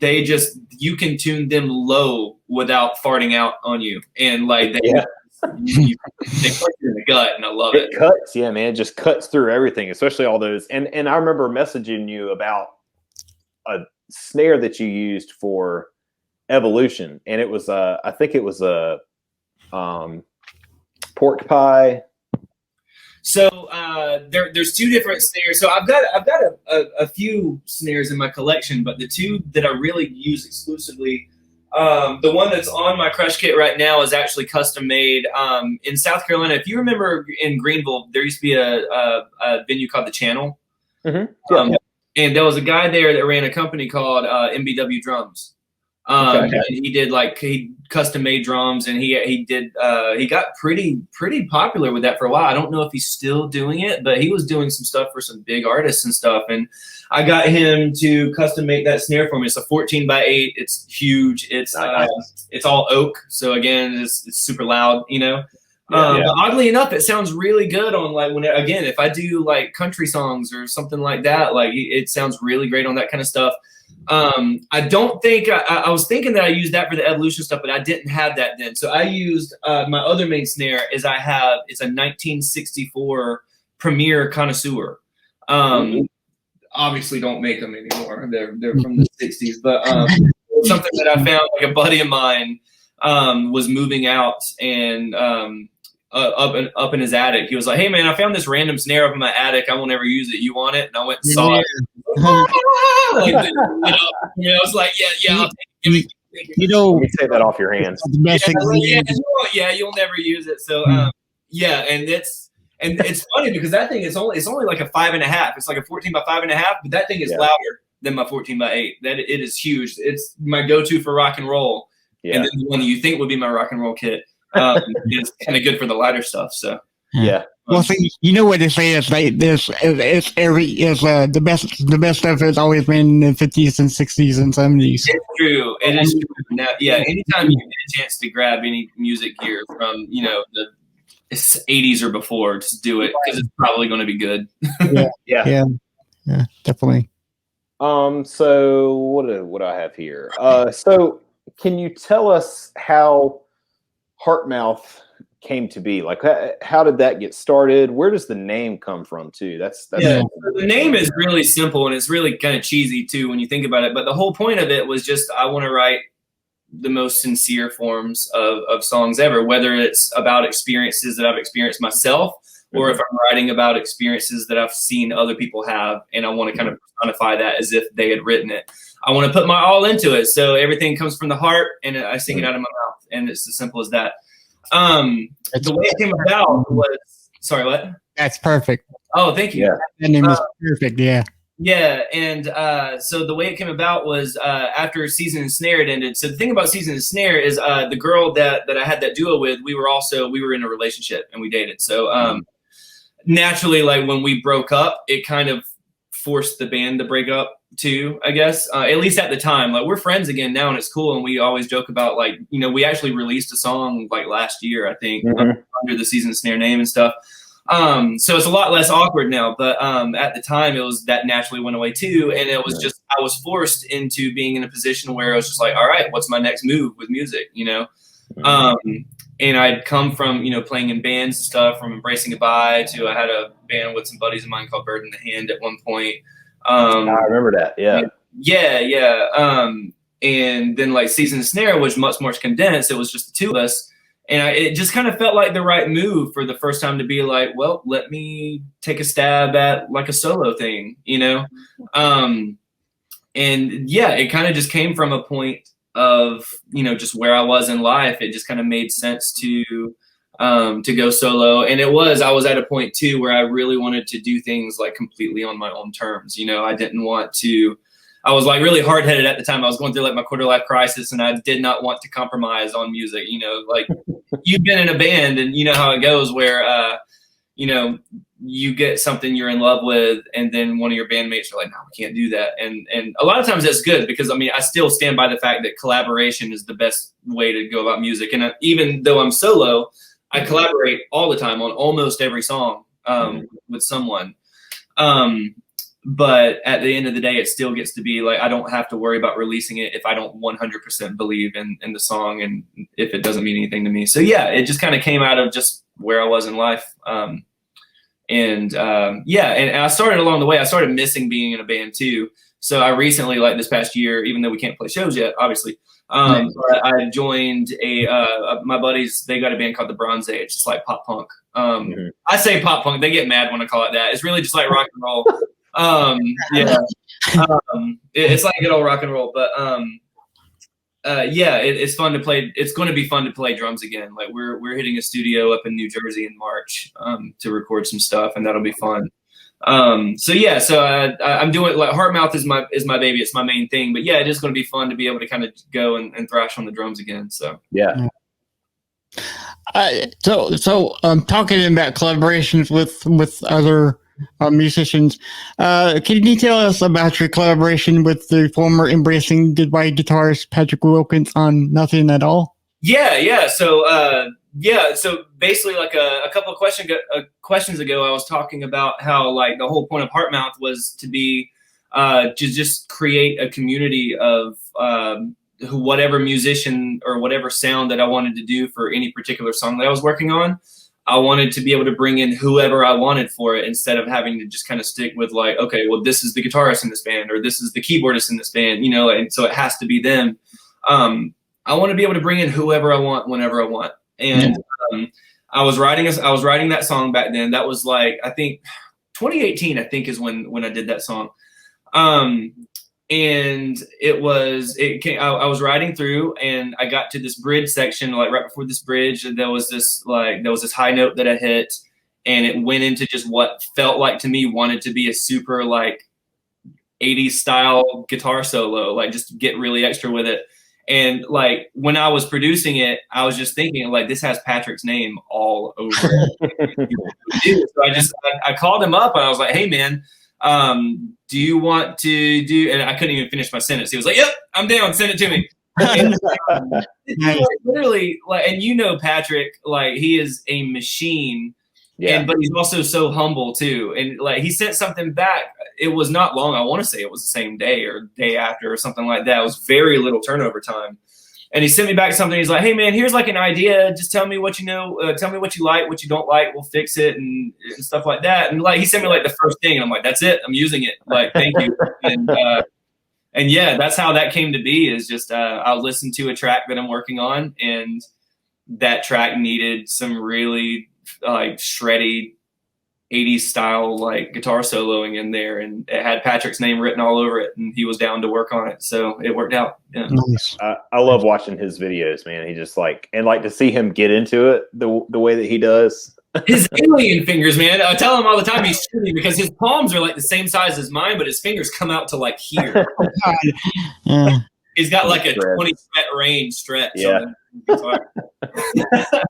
they just, you can tune them low without farting out on you, and like they punch you in the gut, and I love it. It cuts, yeah, man. It just cuts through everything, especially all those. And I remember messaging you about a snare that you used for Evolution, and it was I think it was a pork pie. So there's two different snares. So I've got a few snares in my collection, but the two that I really use exclusively, the one that's on my Crush kit right now is actually custom made in South Carolina. If you remember, in Greenville, there used to be a venue called The Channel. Mm-hmm. And there was a guy there that ran a company called MBW Drums. And he custom made drums, and he got pretty popular with that for a while. I don't know if he's still doing it, but he was doing some stuff for some big artists and stuff. And I got him to custom make that snare for me. It's a 14x8. It's huge. It's all oak. So again, it's super loud, But oddly enough, it sounds really good on if I do like country songs or something like that, like it sounds really great on that kind of stuff. I don't think I was thinking that I used that for the Evolution stuff, but I didn't have that then. So I used my other main snare it's a 1964 Premier Connoisseur. Obviously don't make them anymore. They're from the 60s, but something that I found, like a buddy of mine was moving out, and up in his attic, he was like, hey man, I found this random snare up in my attic. I won't ever use it. You want it? And I went and saw it. I was like, yeah, I'll take it. Let me take that off your hands. You'll never use it. So and it's funny because that thing is only like a 5.5. It's like a 14x5.5, but that thing is louder than my 14x8. That it is huge. It's my go-to for rock and roll. Yeah. And then the one that you think would be my rock and roll kit is kind of good for the lighter stuff. So yeah. Well, see, you know what they say is the best stuff has always been in the 50s and 60s and 70s. It's true. It is true. Now, anytime you get a chance to grab any music gear from the 80s or before, just do it because it's probably going to be good. Yeah, definitely. So what do I have here? So can you tell us how Heartmouth came to be? Like, how did that get started? Where does the name come from too? That's the name is really simple, and it's really kind of cheesy too when you think about it. But the whole point of it was just, I want to write the most sincere forms of songs ever, whether it's about experiences that I've experienced myself, or if I'm writing about experiences that I've seen other people have, and I want to kind of personify that as if they had written it. I want to put my all into it. So everything comes from the heart, and I sing it out of my mouth, and it's as simple as that. The way it came about was, sorry, what? That's perfect. Oh, thank you. Yeah. That name is perfect. Yeah. Yeah. And so the way it came about was after Season and Snare had ended. So the thing about Season and Snare is the girl that I had that duo with, we were in a relationship and we dated. So naturally, like when we broke up, it kind of forced the band to break up too, I guess, at least at the time. Like, we're friends again now, and it's cool, and we always joke about, like, we actually released a song like last year, I think, under the Season Snare name and stuff. So it's a lot less awkward now, but at the time it was that naturally went away too. And it was just, I was forced into being in a position where I was just like, all right, what's my next move with music, you know? And I'd come from, you know, playing in bands and stuff, from Embracing Goodbye to I had a band with some buddies of mine called Bird in the Hand at one point. I remember that. Yeah. Yeah. And then like Season and Snare was much more condensed. It was just the two of us. And it just kind of felt like the right move for the first time to be like, well, let me take a stab at like a solo thing, you know? And yeah, it kind of just came from a point of, you know, just where I was in life. It just kind of made sense to go solo. And I was at a point too where I really wanted to do things like completely on my own terms. You know, I was like really hard headed at the time. I was going through like my quarter life crisis, and I did not want to compromise on music. You know, like you've been in a band and you know how it goes where, you know, you get something you're in love with, and then one of your bandmates are like, no, we can't do that. And a lot of times that's good because, I mean, I still stand by the fact that collaboration is the best way to go about music. And even though I'm solo, I collaborate all the time on almost every song with someone. But at the end of the day, it still gets to be like, I don't have to worry about releasing it if I don't 100% believe in the song and if it doesn't mean anything to me. So yeah, it just kind of came out of just where I was in life. And I started along the way. I started missing being in a band too. So I recently, like this past year, even though we can't play shows yet, obviously, but I joined my buddies. They got a band called the Bronze Age. It's like pop punk. I say pop punk. They get mad when I call it that. It's really just like rock and roll. It's like good old rock and roll. But it's fun to play. It's going to be fun to play drums again. Like we're hitting a studio up in New Jersey in March to record some stuff, and that'll be fun. I'm doing like Heartmouth is my baby. It's my main thing. But yeah, it is going to be fun to be able to kind of go and thrash on the drums again. So yeah. So talking about collaborations with other musicians, can you tell us about your collaboration with the former Embracing Goodbye guitarist Patrick Wilkins on Nothing at All? Yeah. So basically, like a couple of questions ago, I was talking about how like the whole point of Heartmouth was to be to just create a community of whatever musician or whatever sound that I wanted to do for any particular song that I was working on. I wanted to be able to bring in whoever I wanted for it instead of having to just kind of stick with like, okay, well, this is the guitarist in this band or this is the keyboardist in this band, you know, and so it has to be them. I want to be able to bring in whoever I want whenever I want. And I was writing that song back then. That was like, I think 2018, I think is when I did that song. And I was riding through and I got to this bridge section, like right before this bridge, and there was this high note that I hit, and it went into just what felt like to me wanted to be a super like 80s style guitar solo, like just get really extra with it. And like when I was producing it, I was just thinking like, this has Patrick's name all over it. So I called him up and I was like, hey man, do you want to do, and I couldn't even finish my sentence. He was like, yep, I'm down. Send it to me. Literally, like, and you know, Patrick, like he is a machine, but he's also so humble too. And like, he sent something back. It was not long. I want to say it was the same day or day after or something like that. It was very little turnover time. And he sent me back something. He's like, hey man, here's like an idea. Just tell me what you know. Tell me what you like, what you don't like. We'll fix it and stuff like that. And like, he sent me like the first thing and I'm like, that's it. I'm using it. Like, thank you. And yeah, that's how that came to be is just, I'll listen to a track that I'm working on and that track needed some really like shreddy 80s style like guitar soloing in there, and it had Patrick's name written all over it, and he was down to work on it, so it worked out. Yeah. Nice. I love watching his videos, man. He just like, and like to see him get into it the way that he does. His alien fingers, man. I tell him all the time he's shooting because his palms are like the same size as mine, but his fingers come out to like here. Yeah. He's got like a 20 sweat range stretch. Yeah. On the guitar.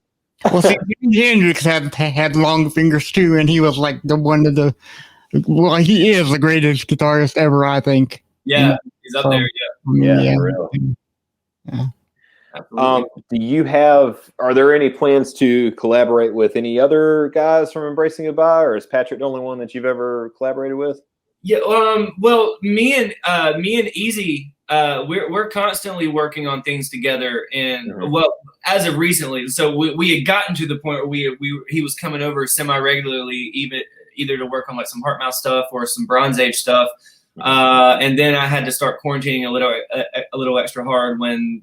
Well, see, Jimi Hendrix had long fingers too, and he was like he is the greatest guitarist ever, I think. Yeah, he's up there. Yeah, for real. Yeah. Absolutely. Are there any plans to collaborate with any other guys from Embracing Goodbye, or is Patrick the only one that you've ever collaborated with? Yeah. Well, me and Easy, we're constantly working on things together, and well, as of recently, so we had gotten to the point where he was coming over semi-regularly, even either to work on like some Heartmouth stuff or some Bronze Age stuff, and then I had to start quarantining a little extra hard when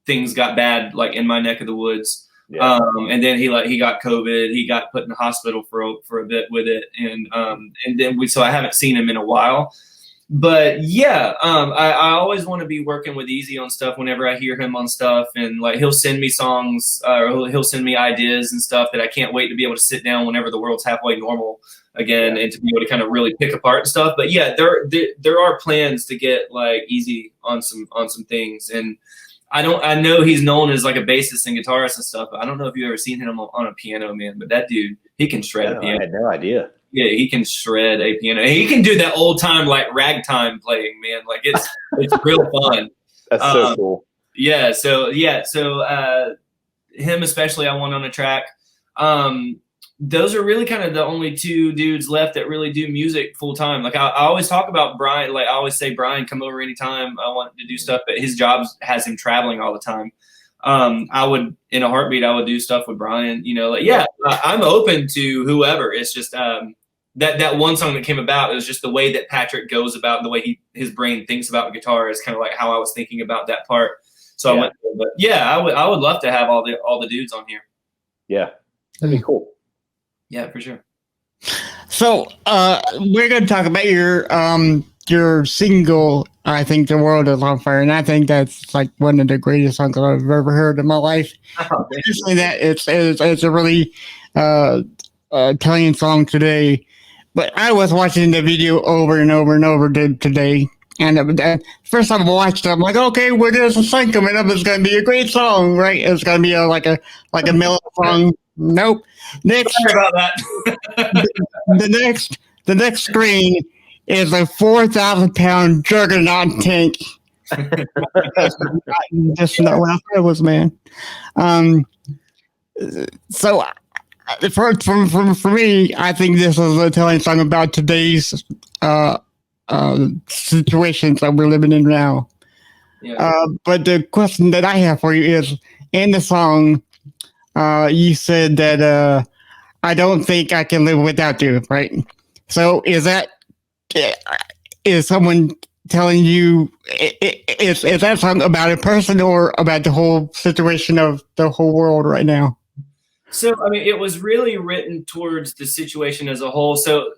things got bad, like in my neck of the woods. Yeah. And then he got COVID. He got put in the hospital for a bit with it, and then so I haven't seen him in a while. But yeah, I always want to be working with Easy on stuff whenever I hear him on stuff, and like he'll send me songs, or he'll send me ideas and stuff that I can't wait to be able to sit down whenever the world's halfway normal again, and to be able to kind of really pick apart and stuff. But yeah, there are plans to get like Easy on some things, and I know he's known as like a bassist and guitarist and stuff, but I don't know if you've ever seen him on a piano, man. But that dude, he can shred a piano. I had no idea. Yeah, he can shred a piano. He can do that old time like ragtime playing, man. Like it's real fun. That's so cool. Yeah. So him especially, I want on a track. Those are really kind of the only two dudes left that really do music full time. Like I always talk about Brian. Like I always say, Brian, come over anytime I want to do stuff. But his job has him traveling all the time. I would, in a heartbeat, I would do stuff with Brian. You know, like I'm open to whoever. It's just that one song that came about. It was just the way that Patrick goes about, the way his brain thinks about guitar is kind of like how I was thinking about that part. So I went. But yeah, I would love to have all the dudes on here. Yeah, that'd be cool. Yeah, for sure. So we're going to talk about your single, I think The World is on Fire, and I think that's like one of the greatest songs I've ever heard in my life. Especially that it's a really telling song today. But I was watching the video over and over and over today, and first time I watched it, I'm like, okay, well, there's a song coming up. It's going to be a great song, right? It's going to be like a mellow song. Nope. Next, sorry about that. the next screen is a 4,000-pound juggernaut tank. Just not what I thought it was, man. So for me, I think this is a telling song about today's situations that we're living in now. Yeah. But the question that I have for you is, in the song, you said that I don't think I can live without you, right? So is someone telling you, is that song about a person or about the whole situation of the whole world right now? So, I mean, it was really written towards the situation as a whole. So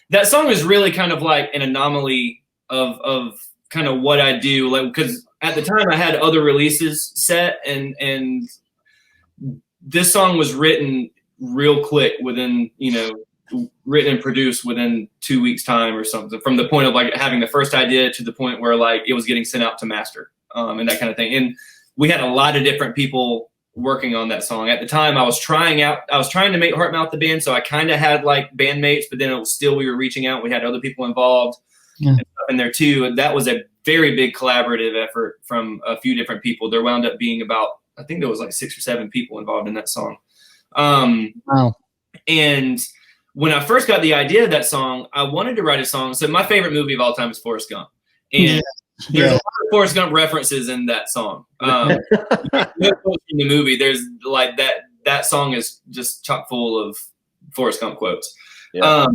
that song is really kind of like an anomaly of kind of what I do. Like, because at the time I had other releases set, and this song was written real quick within, written and produced within 2 weeks time or something, from the point of like having the first idea to the point where like it was getting sent out to master, and that kind of thing. And we had a lot of different people working on that song. At the time I was trying to make Heartmouth the band. So I kind of had like bandmates, but then it was still, we were reaching out. We had other people involved and stuff in there too. And that was a very big collaborative effort from a few different people. There wound up being about, I think there was like 6 or 7 people involved in that song. Wow. And when I first got the idea of that song, I wanted to write a song. So my favorite movie of all time is Forrest Gump. And there's a lot of Forrest Gump references in that song. In the movie, there's like that song is just chock full of Forrest Gump quotes. Yeah.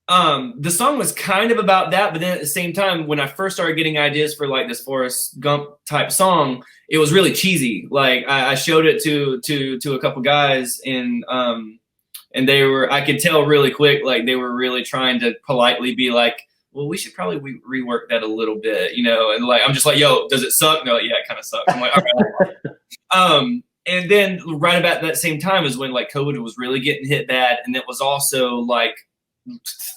The song was kind of about that, but then at the same time, when I first started getting ideas for like this Forrest Gump type song, it was really cheesy. Like I showed it to a couple guys, and I could tell really quick, like they were really trying to politely be like, well, we should probably rework that a little bit, and like, I'm just like, yo, does it suck? No, yeah, it kind of sucks. I'm like, all right. And then right about that same time is when like COVID was really getting hit bad. And it was also like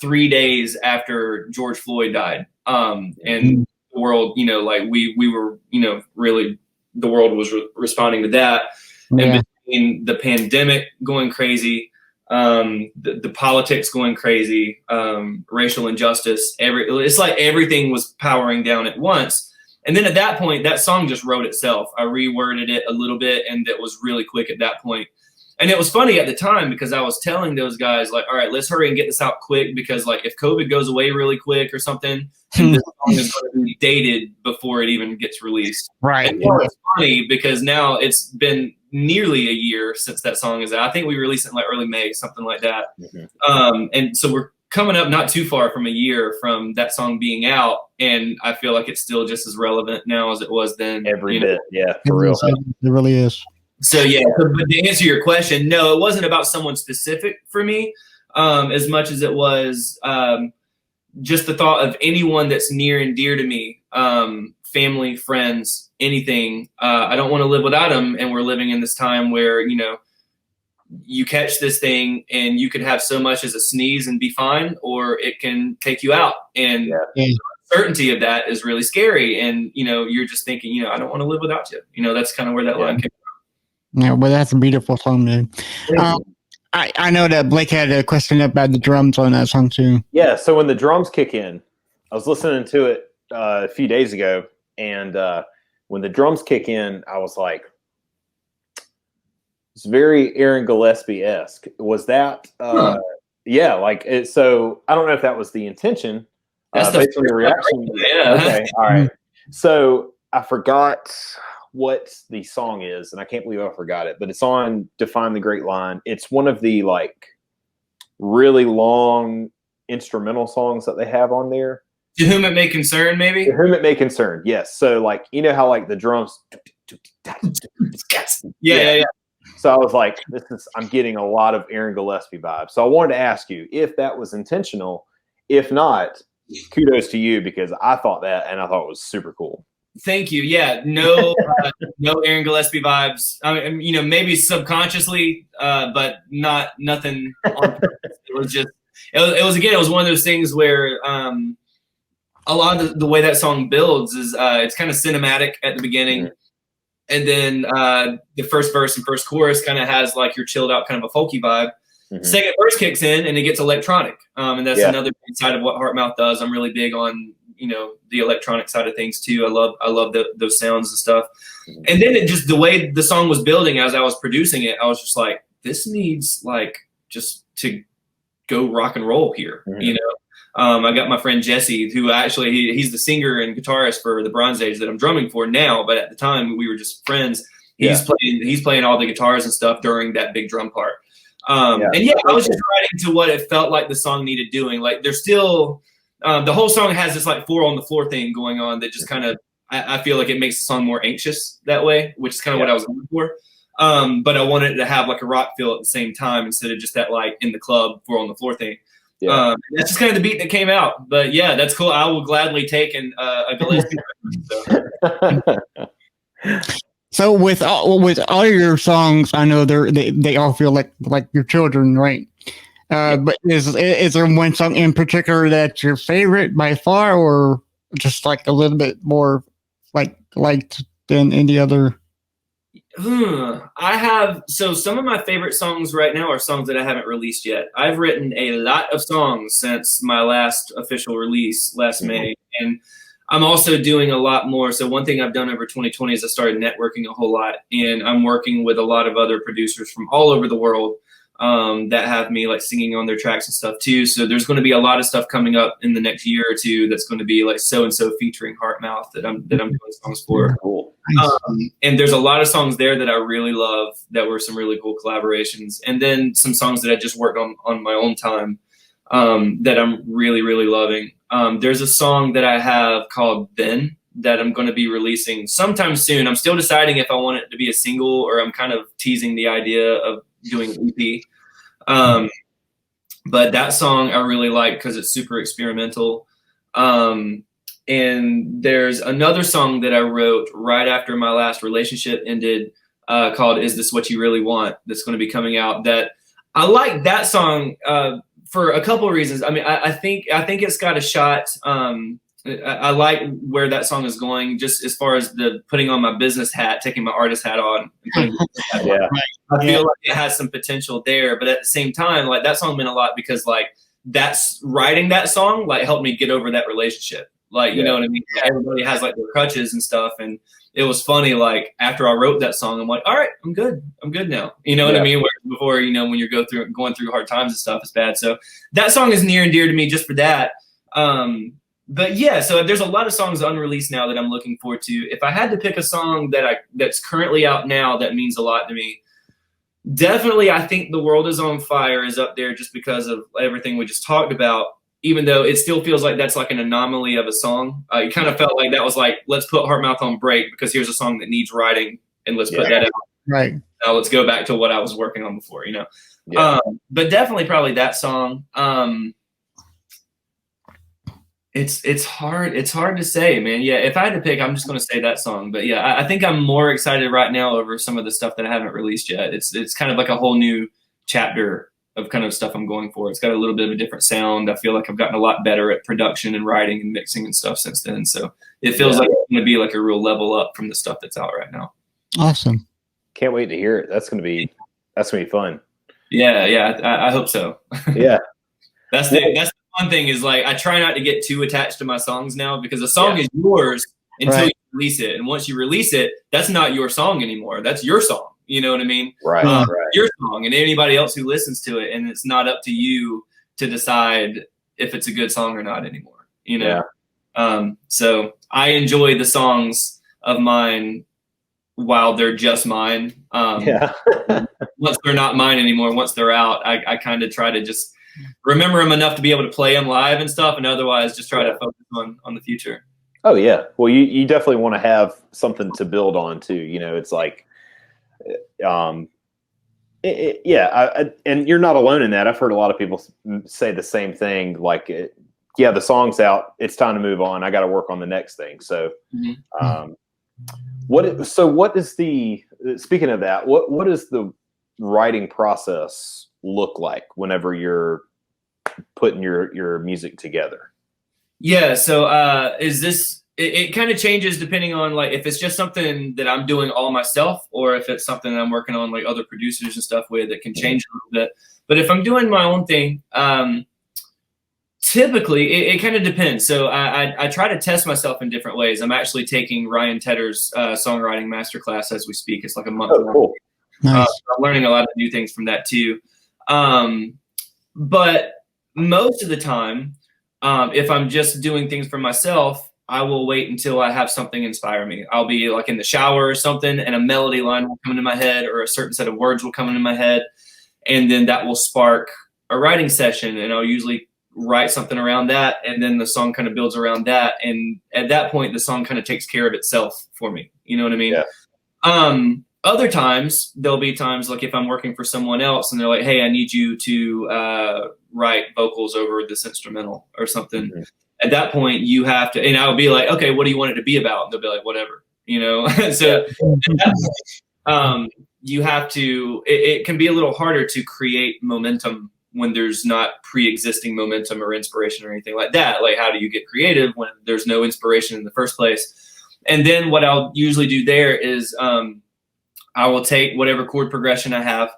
3 days after George Floyd died. And the world, like we were, really the world was responding to that. Yeah. And between the pandemic going crazy, the politics going crazy, racial injustice, it's like everything was powering down at once. And then at that point, that song just wrote itself. I reworded it a little bit, and it was really quick at that point. And it was funny at the time because I was telling those guys, like, all right, let's hurry and get this out quick because, like, if COVID goes away really quick or something, this song is going to be dated before it even gets released. Right. And it's funny because now it's been nearly a year since that song is out. I think we released it in like early May, something like that. And so we're coming up not too far from a year from that song being out, and I feel like it's still just as relevant now as it was then. Every bit, yeah, for real. It really is. So yeah, but to answer your question, no, it wasn't about someone specific for me, as much as it was just the thought of anyone that's near and dear to me, family, friends, anything. I don't want to live without them, and we're living in this time where, you know, you catch this thing and you could have so much as a sneeze and be fine, or it can take you out. And the certainty of that is really scary. And, you know, you're just thinking, you know, I don't want to live without you. You know, that's kind of where that line came from. Yeah, well, that's a beautiful song, man. I know that Blake had a question about the drums on that song too. Yeah, so when the drums kick in, I was listening to it a few days ago, and when the drums kick in, I was like, it's very Aaron Gillespie-esque. Was that, yeah, like, it, so I don't know if that was the intention. That's based on your reaction. Yeah. Okay, all right. So I forgot what the song is, and I can't believe I forgot it, but it's on Define the Great Line. It's one of the, like, really long instrumental songs that they have on there. To Whom It May Concern, maybe? To Whom It May Concern, yes. So, like, you know how, like, the drums... Yeah. So I was like, I'm getting a lot of Aaron Gillespie vibes. So I wanted to ask you if that was intentional. If not, kudos to you, because I thought that, and I thought it was super cool. Thank you. Yeah, no Aaron Gillespie vibes. I mean, you know, maybe subconsciously, but nothing on purpose. It was just, it was one of those things where a lot of the way that song builds is it's kind of cinematic at the beginning. Mm-hmm. And then the first verse and first chorus kind of has like your chilled out kind of a folky vibe. Mm-hmm. Second verse kicks in and it gets electronic. And that's another side of what Heartmouth does. I'm really big on, you know, the electronic side of things too. I love those sounds and stuff. Mm-hmm. And then it just, the way the song was building as I was producing it, I was just like, this needs like just to go rock and roll here, mm-hmm. you know? I got my friend Jesse, who actually he's the singer and guitarist for the Bronze Age that I'm drumming for now. But at the time we were just friends. He's playing all the guitars and stuff during that big drum part. And I was just writing to what it felt like the song needed doing. Like there's still the whole song has this like 4 on the floor thing going on that just kind of I feel like it makes the song more anxious that way, which is kind of what I was going for. But I wanted it to have like a rock feel at the same time instead of just that like in the club 4 on the floor thing. Yeah. That's just kind of the beat that came out. But yeah, that's cool. I will gladly take a Gillespie. So with all your songs, I know they all feel like your children, right? But is there one song in particular that's your favorite by far, or just like a little bit more liked than any other? So some of my favorite songs right now are songs that I haven't released yet. I've written a lot of songs since my last official release last May, and I'm also doing a lot more. So one thing I've done over 2020 is I started networking a whole lot, and I'm working with a lot of other producers from all over the world that have me like singing on their tracks and stuff too. So there's going to be a lot of stuff coming up in the next year or two that's going to be like so and so featuring Heartmouth that I'm doing songs for. Cool. And there's a lot of songs there that I really love that were some really cool collaborations, and then some songs that I just worked on my own time that I'm really, really loving. There's a song that I have called Ben that I'm going to be releasing sometime soon. I'm still deciding if I want it to be a single or I'm kind of teasing the idea of doing an EP. But that song I really like because it's super experimental. And there's another song that I wrote right after my last relationship ended called Is This What You Really Want? That's going to be coming out. That I like that song for a couple of reasons. I mean, I think it's got a shot. I like where that song is going, just as far as the putting on my business hat, taking my artist hat on. And I feel like it has some potential there, but at the same time, like that song meant a lot because like that's writing that song like helped me get over that relationship. Like, you know what I mean? Everybody has like their crutches and stuff. And it was funny. Like after I wrote that song, I'm like, all right, I'm good now. You know what I mean? Whereas before, you know, when you're going through hard times and stuff, it's bad. So that song is near and dear to me just for that. But yeah, so there's a lot of songs unreleased now that I'm looking forward to. If I had to pick a song that's currently out now that means a lot to me, definitely I think The World Is on Fire is up there just because of everything we just talked about, even though it still feels like that's like an anomaly of a song. It kind of felt like that was like, let's put Heartmouth on break because here's a song that needs writing and let's put that out. Right. Now let's go back to what I was working on before, you know. But definitely probably that song. It's hard to say, man. Yeah, if I had to pick, I'm just going to say that song. But yeah, I think I'm more excited right now over some of the stuff that I haven't released yet. It's kind of like a whole new chapter of kind of stuff I'm going for. It's got a little bit of a different sound. I feel like I've gotten a lot better at production and writing and mixing and stuff since then. So it feels like it's going to be like a real level up from the stuff that's out right now. Awesome. Can't wait to hear it. That's going to be fun. Yeah, I hope so. Yeah. That's the fun thing is like I try not to get too attached to my songs now because a song is yours until you release it, and once you release it, that's not your song anymore. That's your song. You know what I mean? Right. Your song, and anybody else who listens to it, and it's not up to you to decide if it's a good song or not anymore. You know. Yeah. So I enjoy the songs of mine while they're just mine. Once they're not mine anymore, once they're out, I kind of try to just remember them enough to be able to play them live and stuff, and otherwise just try to focus on the future. Oh yeah. Well, you definitely want to have something to build on too. You know, it's like, and you're not alone in that. I've heard a lot of people say the same thing. Like, the song's out. It's time to move on. I got to work on the next thing. So, what is the, speaking of that, what is the writing process look like whenever you're putting your music together? Yeah. So, it kind of changes depending on like if it's just something that I'm doing all myself or if it's something that I'm working on like other producers and stuff with, that can change a little bit. But if I'm doing my own thing, typically it kind of depends. So I try to test myself in different ways. I'm actually taking Ryan Tedder's songwriting masterclass as we speak. It's like a month long. Cool. Nice. So I'm learning a lot of new things from that too. But most of the time, if I'm just doing things for myself, I will wait until I have something inspire me. I'll be like in the shower or something, and a melody line will come into my head, or a certain set of words will come into my head, and then that will spark a writing session, and I'll usually write something around that, and then the song kind of builds around that, and at that point, the song kind of takes care of itself for me. You know what I mean? Yeah. Other times, there'll be times like if I'm working for someone else and they're like, hey, I need you to write vocals over this instrumental or something. Mm-hmm. At that point, you have to, and I'll be like, okay, what do you want it to be about? And they'll be like, whatever, you know? So you have to, it can be a little harder to create momentum when there's not pre-existing momentum or inspiration or anything like that. Like, how do you get creative when there's no inspiration in the first place? And then what I'll usually do there is I will take whatever chord progression I have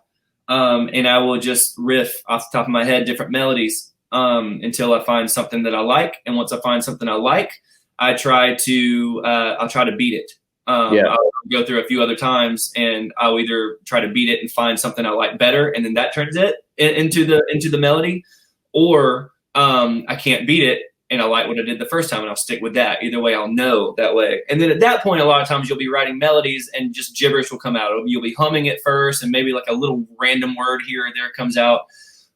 and I will just riff off the top of my head different melodies until I find something that I like. And once I find something I like, I'll try to beat it. I'll go through a few other times and I'll either try to beat it and find something I like better, and then that turns it into the melody, or I can't beat it and I like what I did the first time and I'll stick with that. Either way, I'll know that way. And then at that point, a lot of times you'll be writing melodies and just gibberish will come out. You'll be humming it first and maybe like a little random word here or there comes out.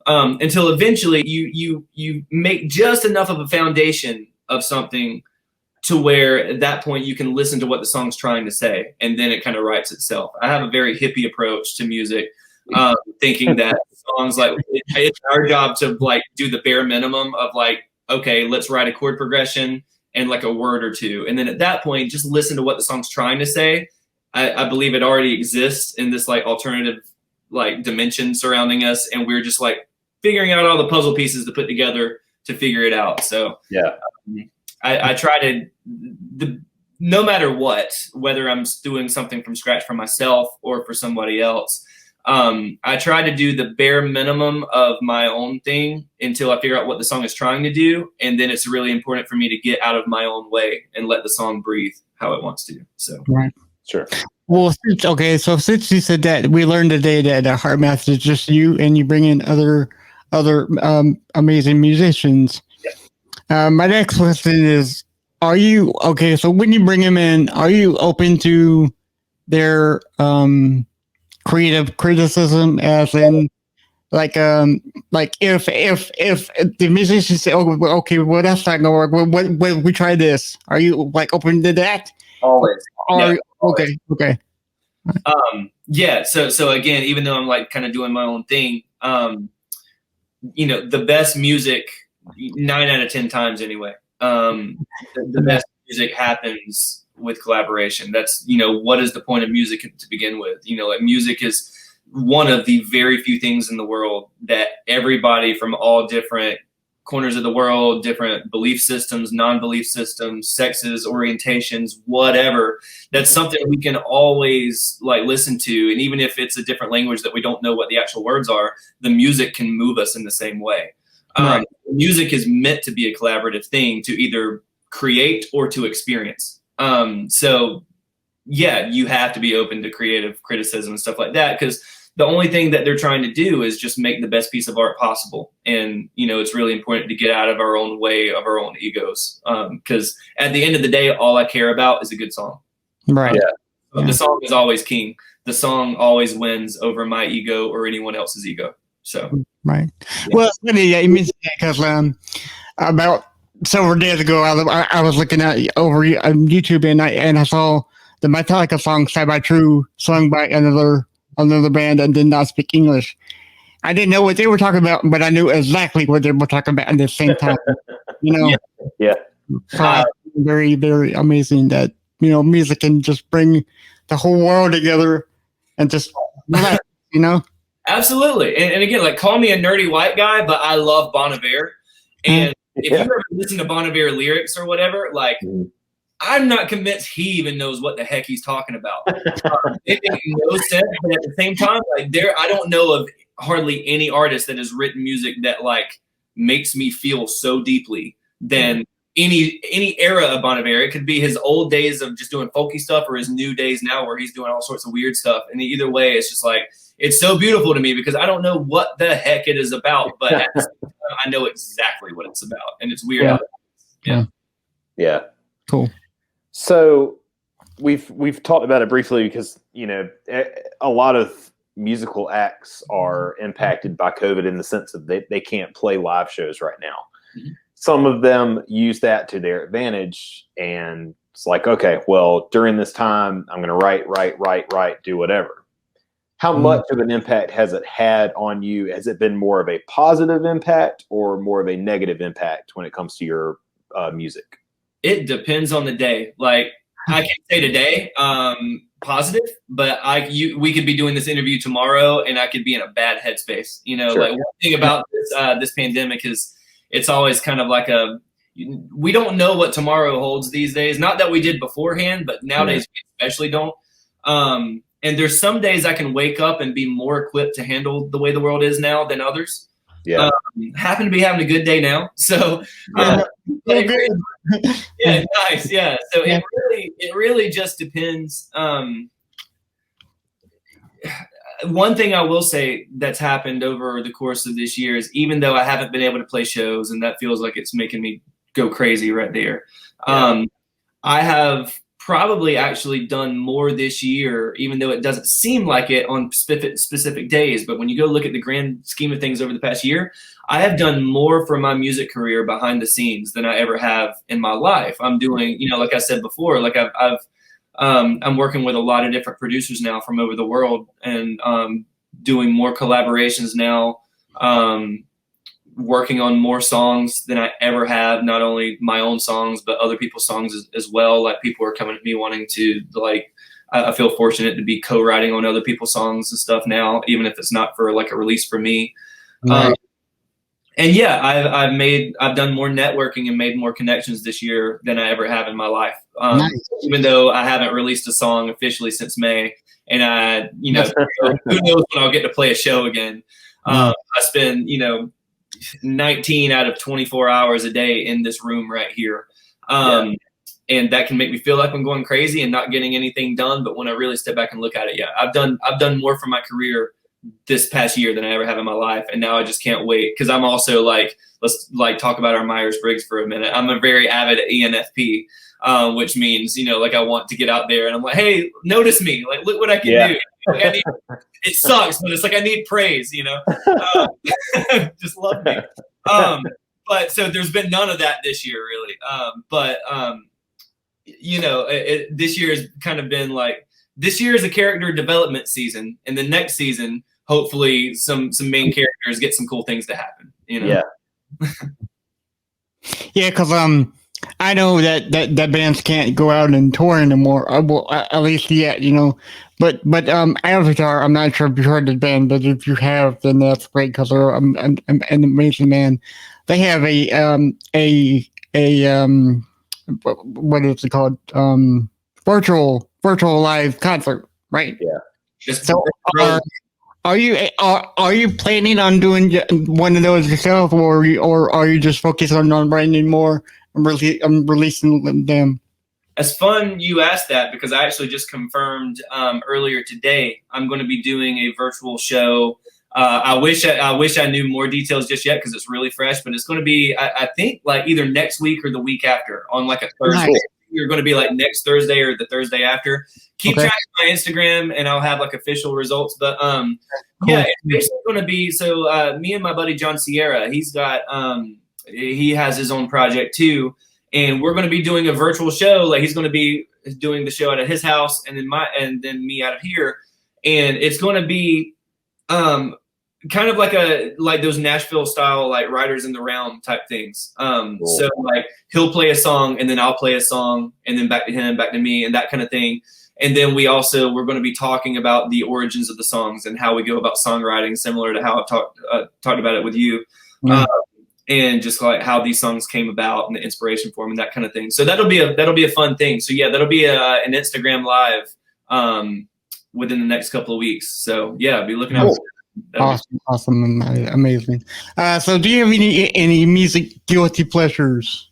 Until eventually you make just enough of a foundation of something to where at that point you can listen to what the song's trying to say, and then it kind of writes itself. I have a very hippie approach to music, thinking that songs, like it's our job to like do the bare minimum of like, okay, let's write a chord progression and like a word or two, and then at that point just listen to what the song's trying to say. I believe it already exists in this like alternative like dimension surrounding us, and we're just like figuring out all the puzzle pieces to put together to figure it out. So I try to, no matter what, whether I'm doing something from scratch for myself or for somebody else, I try to do the bare minimum of my own thing until I figure out what the song is trying to do. And then it's really important for me to get out of my own way and let the song breathe how it wants to. So, Right. Sure. Well, since you said that, we learned today that Heartmouth is just you, and you bring in other amazing musicians. Yeah. My next question is: are you okay? So when you bring them in, are you open to their creative criticism, as in, like if the musicians say, "Oh, okay, well that's not gonna work. Well, we try this." Are you like open to that? Always. Or, Yeah, always. Okay. Yeah. So again, even though I'm like kind of doing my own thing, the best music, 9 out of 10 times anyway, the best music happens with collaboration. That's, what is the point of music to begin with? Like music is one of the very few things in the world that everybody from all different corners of the world, different belief systems, non-belief systems, sexes, orientations, whatever, that's something we can always like listen to. And even if it's a different language that we don't know what the actual words are, the music can move us in the same way. Right. Music is meant to be a collaborative thing, to either create or to experience. So yeah, you have to be open to creative criticism and stuff like that, because the only thing that they're trying to do is just make the best piece of art possible. And, it's really important to get out of our own way, of our own egos. Because at the end of the day, all I care about is a good song. Right. Yeah. The song is always king. The song always wins over my ego or anyone else's ego. So. Right. Yeah. Well, it's funny, yeah, you mentioned that because about several days ago, I was looking at over YouTube and I saw the Metallica song "Sad by True" sung by another band and did not speak English. I didn't know what they were talking about, but I knew exactly what they were talking about at the same time. Yeah. So very, very amazing that music can just bring the whole world together and just relax, Absolutely. And again, like, call me a nerdy white guy, but I love Bon Iver. And if you ever listen to Bon Iver lyrics or whatever, like, I'm not convinced he even knows what the heck he's talking about. It makes no sense, but at the same time, like, I don't know of hardly any artist that has written music that like makes me feel so deeply than any era of Bon Iver. It could be his old days of just doing folky stuff or his new days now where he's doing all sorts of weird stuff. And either way, it's just like, it's so beautiful to me because I don't know what the heck it is about, but at the same time, I know exactly what it's about. And it's weird. Yeah. Cool. So we've talked about it briefly because, a lot of musical acts are impacted by COVID in the sense that they can't play live shows right now. Mm-hmm. Some of them use that to their advantage, and it's like, okay, well, during this time, I'm going to write, do whatever. How much of an impact has it had on you? Has it been more of a positive impact or more of a negative impact when it comes to your music? It depends on the day. Like, I can say today, positive, but we could be doing this interview tomorrow and I could be in a bad headspace. Sure. Like, one thing about this pandemic is it's always kind of like we don't know what tomorrow holds these days. Not that we did beforehand, but nowadays we especially don't. And there's some days I can wake up and be more equipped to handle the way the world is now than others. Yeah. Happen to be having a good day now. So, yeah, nice. Yeah. So it really just depends. One thing I will say that's happened over the course of this year is, even though I haven't been able to play shows, and that feels like it's making me go crazy right there. I have probably actually done more this year, even though it doesn't seem like it on specific days. But when you go look at the grand scheme of things over the past year, I have done more for my music career behind the scenes than I ever have in my life. I'm doing, like I said before, like I'm working with a lot of different producers now from over the world, and doing more collaborations now, working on more songs than I ever have, not only my own songs, but other people's songs as well. Like, people are coming to me wanting to, like, I feel fortunate to be co-writing on other people's songs and stuff now, even if it's not for like a release for me. Right. And yeah, I've done more networking and made more connections this year than I ever have in my life. Nice. Even though I haven't released a song officially since May, and who knows when I'll get to play a show again. I spend 19 out of 24 hours a day in this room right here. And that can make me feel like I'm going crazy and not getting anything done. But when I really step back and look at it, I've done more for my career this past year than I ever have in my life. And now I just can't wait. Cause I'm also let's talk about our Myers-Briggs for a minute. I'm a very avid ENFP, which means, I want to get out there and I'm like, hey, notice me. Like, look what I can do. It sucks, but it's like, I need praise, just love me. But so there's been none of that this year really. This year has kind of been like, this year is a character development season, and the next season, hopefully some main characters get some cool things to happen, Yeah. Yeah, because I know that bands can't go out and tour anymore. Well, at least yet, But Avatar, I'm not sure if you heard the band, but if you have, then that's great because they're an amazing band. They have what is it called? Virtual live concert, right? Yeah. So are you planning on doing one of those yourself, or are you just focused on writing more and releasing them? It's fun you asked that because I actually just confirmed earlier today I'm going to be doing a virtual show. I wish I knew more details just yet because it's really fresh, but it's going to be I think like either next week or the week after on like a Thursday. Nice. You're going to be like next Thursday or the Thursday after. Keep track of my Instagram and I'll have like official results. But cool. Yeah, it's basically going to be me and my buddy John Sierra. He's got he has his own project too, and we're going to be doing a virtual show. Like he's going to be doing the show out of his house, and then me out of here, and it's going to be kind of like those Nashville style like Riders in the Round type things. Cool. So like he'll play a song and then I'll play a song and then back to him, back to me, and that kind of thing. And then we're going to be talking about the origins of the songs and how we go about songwriting, similar to how I've talked about it with you. And just like how these songs came about and the inspiration for them and that kind of thing. So that'll be a fun thing. So yeah, that'll be an Instagram live within the next couple of weeks. So yeah, be looking out. Awesome, amazing. So do you have any music guilty pleasures?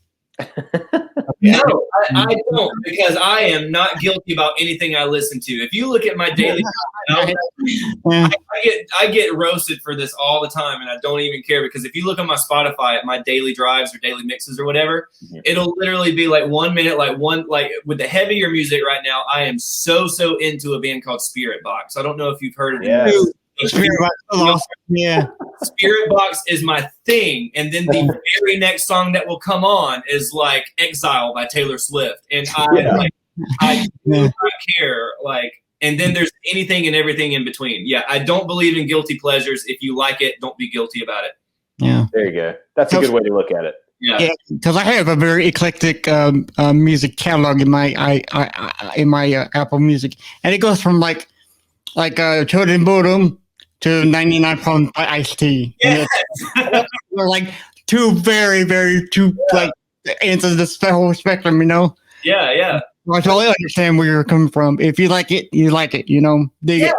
No, I don't, because I am not guilty about anything I listen to. If you look at my daily, I get roasted for this all the time, and I don't even care because if you look on my Spotify at my daily drives or daily mixes or whatever, it'll literally be like 1 minute, like with the heavier music right now. I am so into a band called Spirit Box. I don't know if you've heard of it. Yeah. Spirit Box is my thing, and then the very next song that will come on is like Exile by Taylor Swift, and I do not care. Like, and then there's anything and everything in between. Yeah, I don't believe in guilty pleasures. If you like it, don't be guilty about it. Yeah, there you go. That's a good way to look at it. Yeah, because I have a very eclectic music catalog in my Apple Music, and it goes from like Children Bodom to 99 Problems by Ice-T. Yes. We're like two very like ends of the whole spectrum, Yeah. I totally understand where you're coming from. If you like it, you like it, dig it.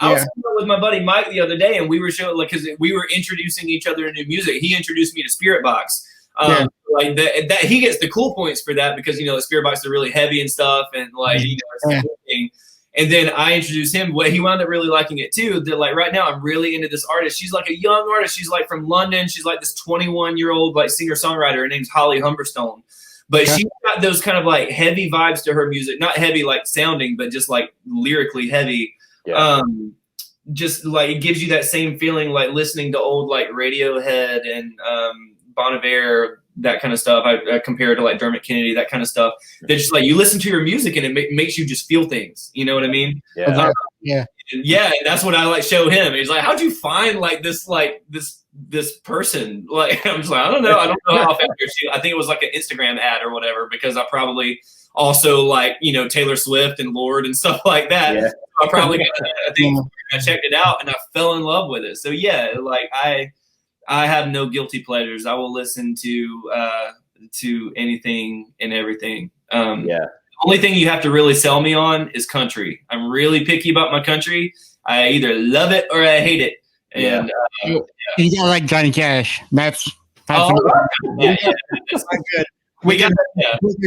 I was with my buddy Mike the other day, and we were showing because we were introducing each other to new music. He introduced me to Spirit Box. Like that he gets the cool points for that because the Spirit Box are really heavy and stuff, and like it's a cool thing. And then I introduced him. Well, he wound up really liking it too. That like right now I'm really into this artist. She's like a young artist. She's like from London. She's like this 21-year-old like singer-songwriter. Her name's Holly Humberstone. But she's got those kind of like heavy vibes to her music. Not heavy like sounding, but just like lyrically heavy. Yeah. Just like it gives you that same feeling like listening to old like Radiohead and Bon Iver, that kind of stuff. I compare it to like Dermot Kennedy, that kind of stuff. They're just like you listen to your music and it makes you just feel things. You know what I mean? Yeah. And that's what I like show him. He's like, how'd you find like this person? Like I'm just like, I don't know how I found her. I think it was like an Instagram ad or whatever because I probably also like Taylor Swift and Lorde and stuff like that. Yeah. I probably I checked it out and I fell in love with it. So yeah, like I have no guilty pleasures. I will listen to anything and everything. only thing you have to really sell me on is country. I'm really picky about my country. I either love it or I hate it. And you got like Johnny Cash. That's that's not good. We can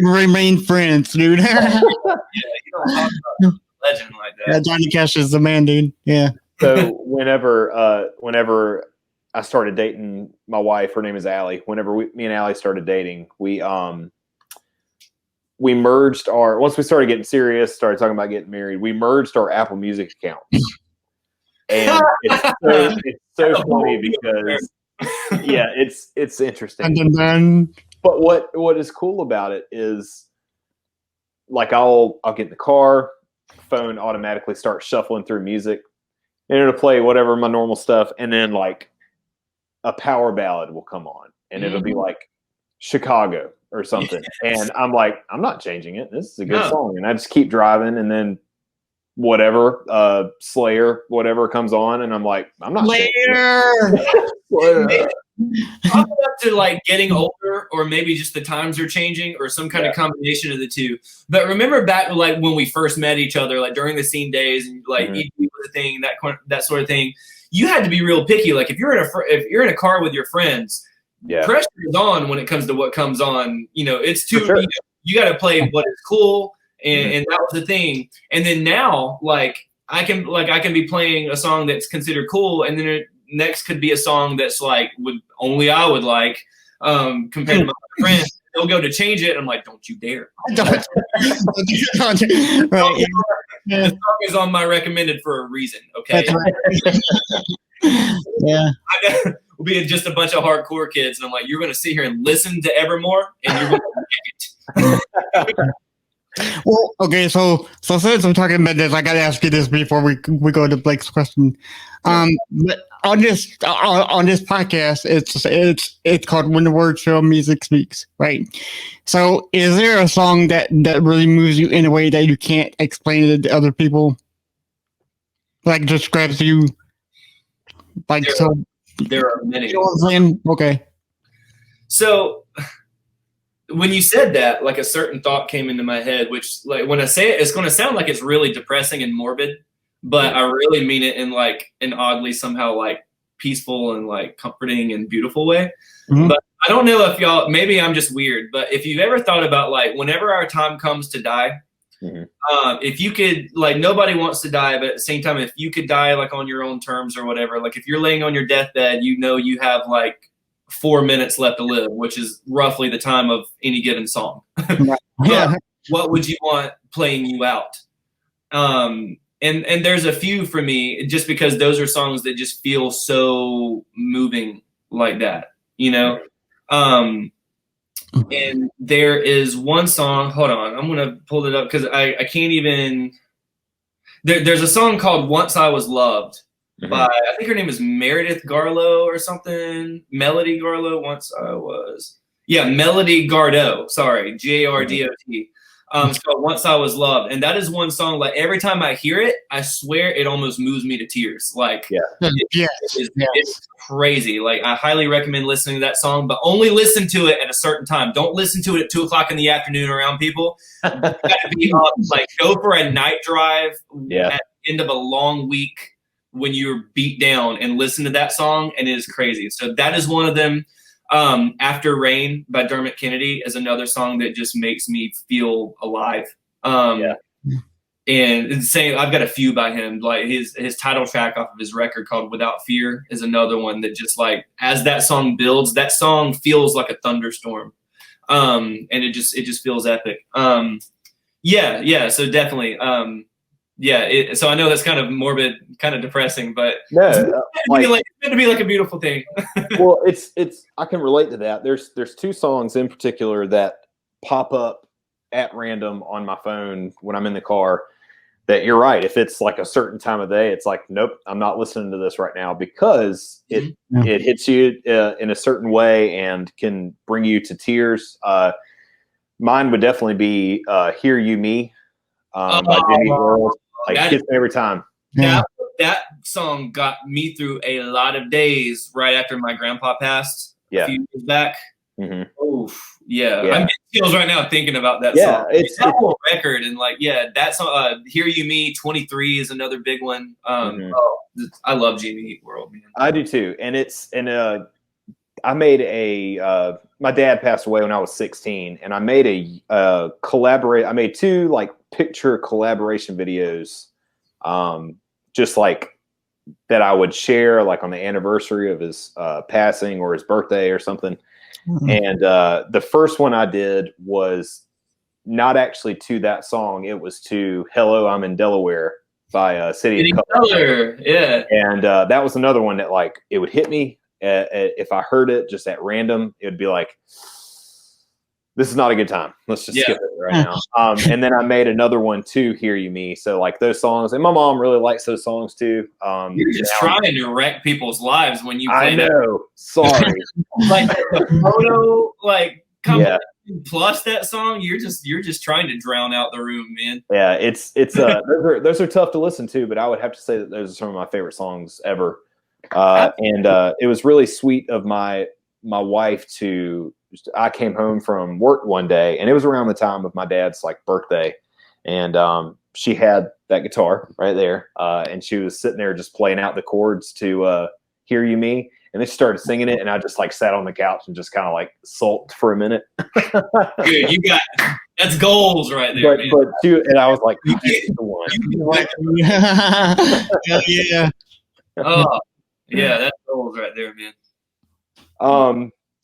remain friends, dude. You don't talk about legend like that. Yeah, Johnny Cash is the man, dude. Yeah. So whenever I started dating my wife, her name is Allie. Whenever me and Allie started dating, we merged once we started getting serious, started talking about getting married, we merged our Apple Music accounts. And it's so funny because it's interesting. But what is cool about it is, like, I'll get in the car, phone automatically starts shuffling through music, and it'll play whatever my normal stuff, and then like a power ballad will come on, and it'll be like Chicago or something, and I'm like, I'm not changing it. This is a good song, and I just keep driving, and then whatever Slayer, whatever comes on, and I'm like, I'm not Slayer. Probably up to like getting older, or maybe just the times are changing, or some kind of combination of the two. But remember back like when we first met each other, like during the scene days, and like EP was a thing, that sort of thing. You had to be real picky. Like if you're in a car with your friends, pressure is on when it comes to what comes on. You know, it's too. Sure. You got to play what is cool, and that was the thing. And then now, like I can be playing a song that's considered cool, and then next could be a song that's like I would like compared to my friends. They'll go to change it, and I'm like, don't you dare. The song is on my recommended for a reason, okay? Yeah. We'll be just a bunch of hardcore kids, and I'm like, you're going to sit here and listen to Evermore, and you're going to like it. Well, okay, so since I'm talking about this, I got to ask you this before we go to Blake's question. But on this podcast, it's called When the Words Fail, Music Speaks, right? So, is there a song that really moves you in a way that you can't explain it to other people? Like describes you, like there are many. You know what I'm saying? Okay. So when you said that, like a certain thought came into my head, which like when I say it, it's going to sound like it's really depressing and morbid, but I really mean it in like an oddly somehow like peaceful and like comforting and beautiful way. Mm-hmm. But I don't know if y'all, maybe I'm just weird, but if you've ever thought about like whenever our time comes to die, if you could, like, nobody wants to die, but at the same time, if you could die like on your own terms or whatever, like if you're laying on your deathbed, you know you have like 4 minutes left to live, which is roughly the time of any given song. Yeah. What would you want playing you out? And there's a few for me, just because those are songs that just feel so moving like that, you know? And there is one song, hold on, I'm going to pull it up because I can't even, there's a song called Once I Was Loved by, I think her name is Meredith Garlow or something. Melody Garlow, Melody Gardot, sorry, Gardot. It's called Once I Was Loved. And that is one song, like every time I hear it, I swear it almost moves me to tears. Like, it's crazy. Like, I highly recommend listening to that song, but only listen to it at a certain time. Don't listen to it at 2:00 in the afternoon around people. You gotta be up, like, go for a night drive at the end of a long week when you're beat down and listen to that song, and it is crazy. So that is one of them. After Rain by Dermot Kennedy is another song that just makes me feel alive. And it's saying I've got a few by him, like his title track off of his record called Without Fear is another one that just like, as that song builds, that song feels like a thunderstorm. And it just feels epic. So definitely. So I know that's kind of morbid, kind of depressing, but it's meant to be like a beautiful thing. Well, it's I can relate to that. There's two songs in particular that pop up at random on my phone when I'm in the car that you're right. If it's like a certain time of day, it's like, nope, I'm not listening to this right now, because it hits you in a certain way and can bring you to tears. Mine would definitely be Hear You Me by Jimmy Earl. Like, hits me every time. That song got me through a lot of days right after my grandpa passed a few years back. Oof, yeah. Yeah. I'm getting chills right now thinking about that Yeah, song. it's that whole record, and like, that song, "Hear You Me," 23 is another big one. I love Jimmy Eat World, man. I do too, and I made my dad passed away when I was 16, and I made I made 2 like picture collaboration videos, just like that I would share like on the anniversary of his passing or his birthday or something. And the first one I did was not actually to that song. It was to "Hello, I'm in Delaware" by City of Color. Yeah. And that was another one that like it would hit me if I heard it just at random. It would be like, this is not a good time. Let's just skip it right now. And then I made another one too, "Hear You Me." So like those songs, and my mom really likes those songs too. You're just trying to wreck people's lives when you play I know. Sorry. like the photo, like plus that song, you're just trying to drown out the room, man. Yeah, it's those are tough to listen to, but I would have to say that those are some of my favorite songs ever. And it was really sweet of my wife to. I came home from work one day, and it was around the time of my dad's like birthday, and she had that guitar right there, and she was sitting there just playing out the chords to "Hear You Me," and then she started singing it, and I just like sat on the couch and just kind of like sulked for a minute. Good, you got that's goals right there. And I was like, "That's the one." Yeah. Oh, yeah, that's goals right there, man.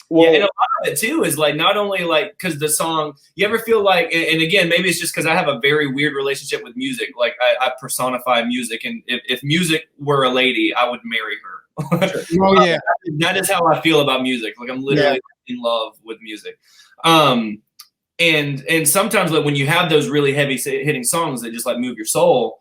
Well, and a lot of it too is like not only like because the song. You ever feel like, and again, maybe it's just because I have a very weird relationship with music. Like I personify music, and if music were a lady, I would marry her. Oh yeah, that is how I feel about music. Like I'm literally in love with music. And sometimes like when you have those really heavy hitting songs that just like move your soul.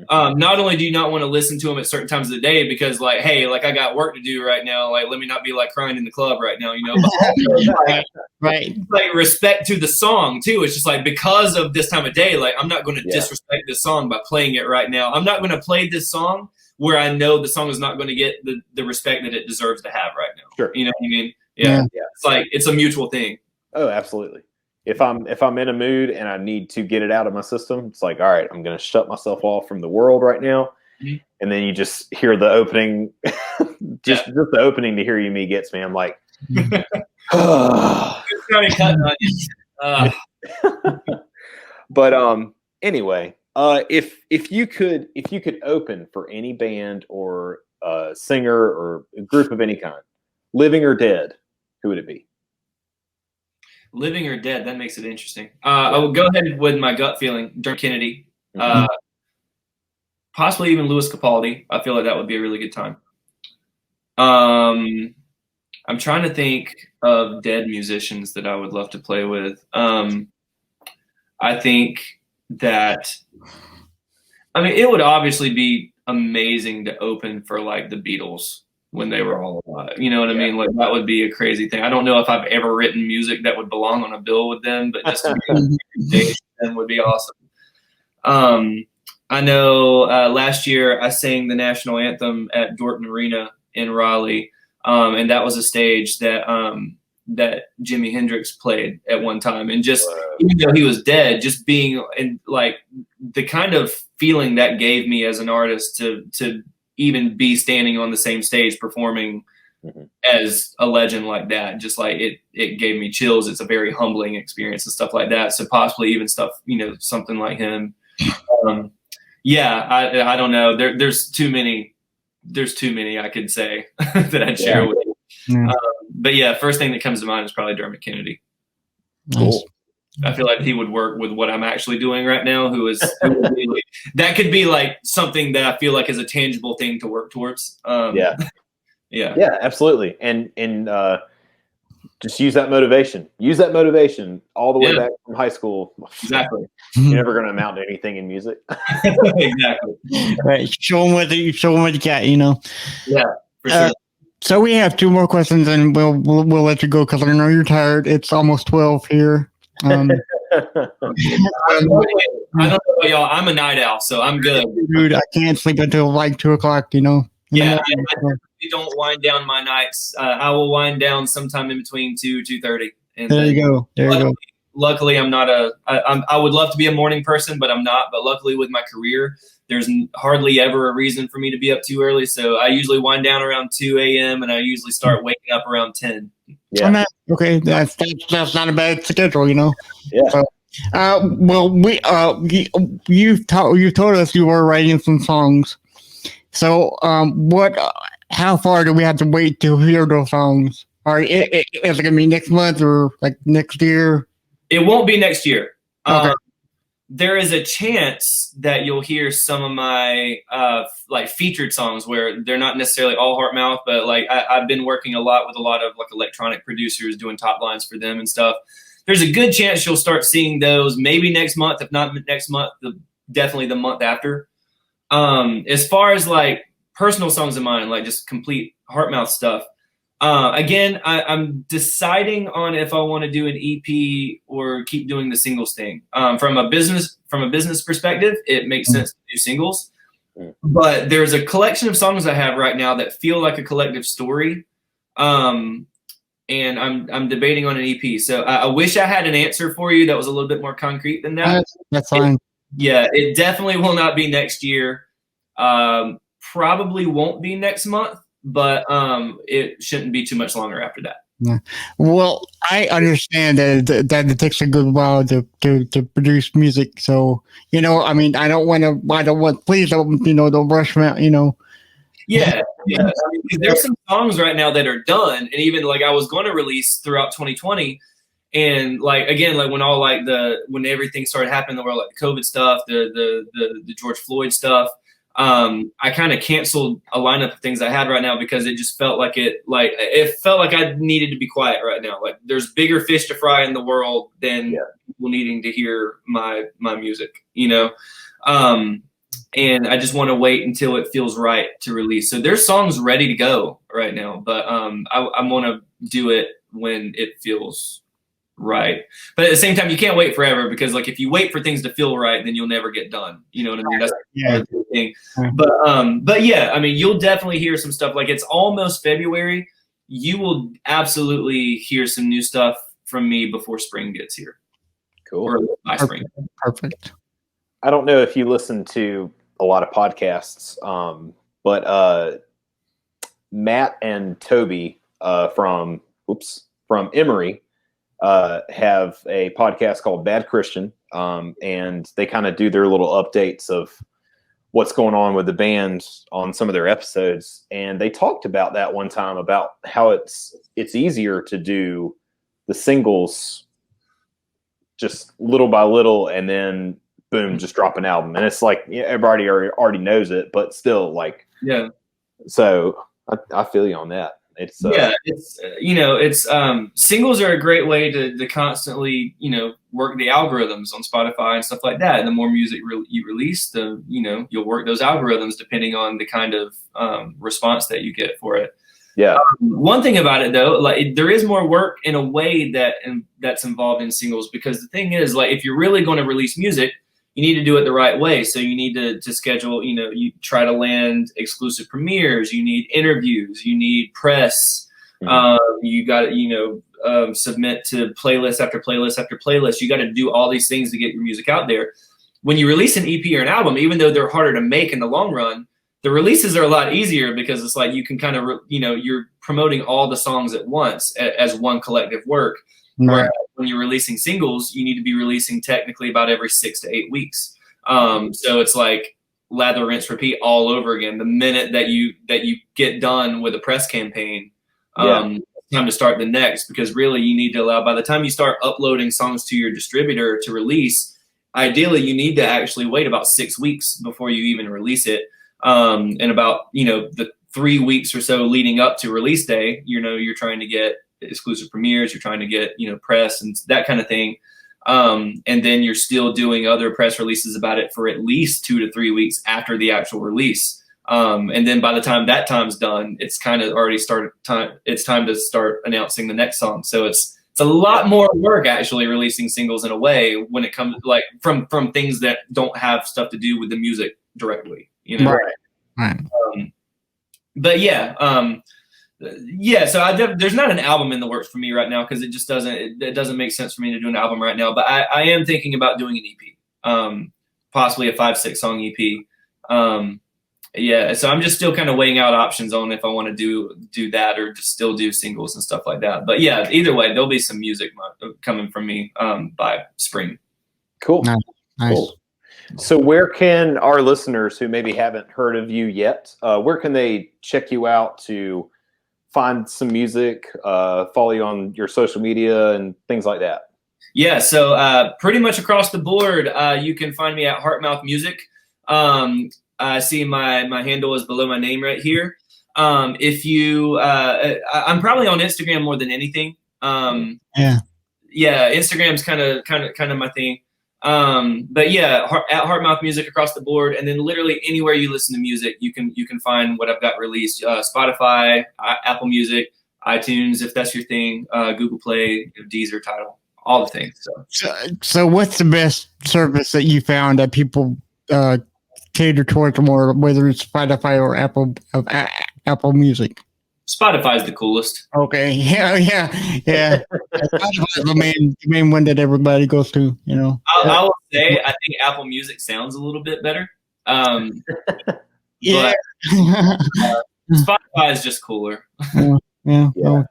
Not only do you not want to listen to them at certain times of the day because like, hey, like I got work to do right now. Like, let me not be like crying in the club right now, you know, but, right. Like respect to the song too. It's just like, because of this time of day, like I'm not going to disrespect this song by playing it right now. I'm not going to play this song where I know the song is not going to get the respect that it deserves to have right now. Sure. You know what I mean? Yeah. It's like, it's a mutual thing. Oh, absolutely. If I'm in a mood and I need to get it out of my system, it's like, all right, I'm going to shut myself off from the world right now. And then you just hear the opening, just the opening to "Hear You Me" gets me. I'm like, but anyway, if you could open for any band or singer or a group of any kind, living or dead, who would it be? Living or dead, that makes it interesting. I will go ahead with my gut feeling. Dermot Kennedy, possibly even Louis Capaldi. I feel like that would be a really good time. I'm trying to think of dead musicians that I would love to play with. I think that, it would obviously be amazing to open for like the Beatles when they were all alive. You know what I mean? Like that would be a crazy thing. I don't know if I've ever written music that would belong on a bill with them, but just to be them would be awesome. I know last year I sang the national anthem at Dorton Arena in Raleigh, and that was a stage that that Jimi Hendrix played at one time. And just even though he was dead, just being in like the kind of feeling that gave me as an artist to even be standing on the same stage performing as a legend like that, just like it gave me chills. It's a very humbling experience and stuff like that. So possibly even stuff, something like him. I don't know. There's too many I could say that I'd share with you. But yeah, first thing that comes to mind is probably Dermot Kennedy. Cool. I feel like he would work with what I'm actually doing right now. That could be like something that I feel like is a tangible thing to work towards. Yeah, absolutely. And just use that motivation. Use that motivation all the way back from high school. Exactly. You're never going to amount to anything in music. Exactly. Right. Show them what you got. Yeah, for sure. So we have 2 more questions, and we'll let you go because I know you're tired. It's almost 12 here. I don't know, y'all. I'm a night owl, so I'm good. Dude, I can't sleep until like 2 o'clock. Yeah, don't wind down my nights. I will wind down sometime in between 2:30. And there you go. There you go. Luckily, I'm not I would love to be a morning person, but I'm not. But luckily, with my career, there's hardly ever a reason for me to be up too early. So I usually wind down around 2 a.m. and I usually start waking up around 10. Yeah. Okay, that's not a bad schedule, you know. Yeah. So, well, you've told us you were writing some songs. So, how far do we have to wait to hear those songs? Or is it gonna be next month or like next year? It won't be next year. Okay. There is a chance that you'll hear some of my like featured songs where they're not necessarily all Heartmouth, but like I've been working a lot with a lot of like electronic producers doing top lines for them and stuff. There's a good chance you'll start seeing those maybe next month, if not next month, definitely the month after. As far as like personal songs of mine, like just complete Heartmouth stuff. Again, I'm deciding on if I want to do an EP or keep doing the singles thing. From a business perspective, it makes sense to do singles. But there's a collection of songs I have right now that feel like a collective story. And I'm debating on an EP. So I wish I had an answer for you that was a little bit more concrete than that. That's fine. It definitely will not be next year. Probably won't be next month. But it shouldn't be too much longer after that. Yeah. Well, I understand that it takes a good while to produce music. So, you know, I mean, please don't rush me, you know. Yeah. I mean, there's some songs right now that are done, and even like I was going to release throughout 2020, and like again, like when everything started happening in the world, like the COVID stuff, the George Floyd stuff. I kind of canceled a lineup of things I had right now because it just felt like it felt like I needed to be quiet right now. Like there's bigger fish to fry in the world than people needing to hear my music, you know? And I just want to wait until it feels right to release. So there's songs ready to go right now, but I want to do it when it feels right. But at the same time, you can't wait forever because like if you wait for things to feel right, then you'll never get done. You know what I mean? That's the thing. But yeah, I mean, you'll definitely hear some stuff. Like it's almost February. You will absolutely hear some new stuff from me before spring gets here. Cool. Or by spring. Perfect. I don't know if you listen to a lot of podcasts, but Matt and Toby from Emory have a podcast called Bad Christian, and they kind of do their little updates of what's going on with the band on some of their episodes. And they talked about that one time about how it's easier to do the singles just little by little, and then boom, just drop an album. And it's like everybody already knows it, but still, like, yeah. So I feel you on that. It's singles are a great way to constantly, work the algorithms on Spotify and stuff like that. And the more music you release, you'll work those algorithms depending on the kind of response that you get for it. Yeah. One thing about it though, like there is more work in a way that's involved in singles, because the thing is, like, if you're really going to release music, you need to do it the right way. So you need to schedule, you try to land exclusive premieres, you need interviews, you need press. Mm-hmm. You got to, submit to playlist after playlist after playlist. You got to do all these things to get your music out there. When you release an EP or an album, even though they're harder to make in the long run, the releases are a lot easier because it's like you can kind of, you're promoting all the songs at once as one collective work. Right. Whereas when you're releasing singles, you need to be releasing technically about every 6 to 8 weeks. So it's like lather, rinse, repeat all over again. The minute that you get done with a press campaign, it's time to start the next, because really you need to allow, by the time you start uploading songs to your distributor to release, ideally you need to actually wait about 6 weeks before you even release it. And about, the 3 weeks or so leading up to release day, you're trying to get exclusive premieres, you're trying to get, press and that kind of thing. And then you're still doing other press releases about it for at least 2 to 3 weeks after the actual release. And then by the time that time's done, it's kind of already it's time to start announcing the next song. So it's a lot more work actually releasing singles in a way when it comes like from things that don't have stuff to do with the music directly, Right. but yeah, yeah. So there's not an album in the works for me right now because it just doesn't make sense for me to do an album right now. But I am thinking about doing an EP, possibly a 5-6 song EP. Yeah, so I'm just still kind of weighing out options on if I want to do that or just still do singles and stuff like that. But yeah, either way, there'll be some music coming from me by spring. Cool. Nice. Cool. So where can our listeners who maybe haven't heard of you yet, where can they check you out to find some music, follow you on your social media and things like that? Yeah, so pretty much across the board, you can find me at Heartmouth Music. I see my handle is below my name right here. If you, I'm probably on Instagram more than anything. Yeah, Instagram's kind of my thing. But yeah, at Heartmouth Music across the board, and then literally anywhere you listen to music, you can find what I've got released. Spotify, Apple Music, iTunes, if that's your thing, Google Play, Deezer, Tidal, all the things. So what's the best service that you found that people cater towards more, whether it's Spotify or Apple Music? Spotify is the coolest. Okay, yeah. Spotify's the main one that everybody goes to. You know, I will say I think Apple Music sounds a little bit better. Yeah, but, Spotify is just cooler. Yeah. Well,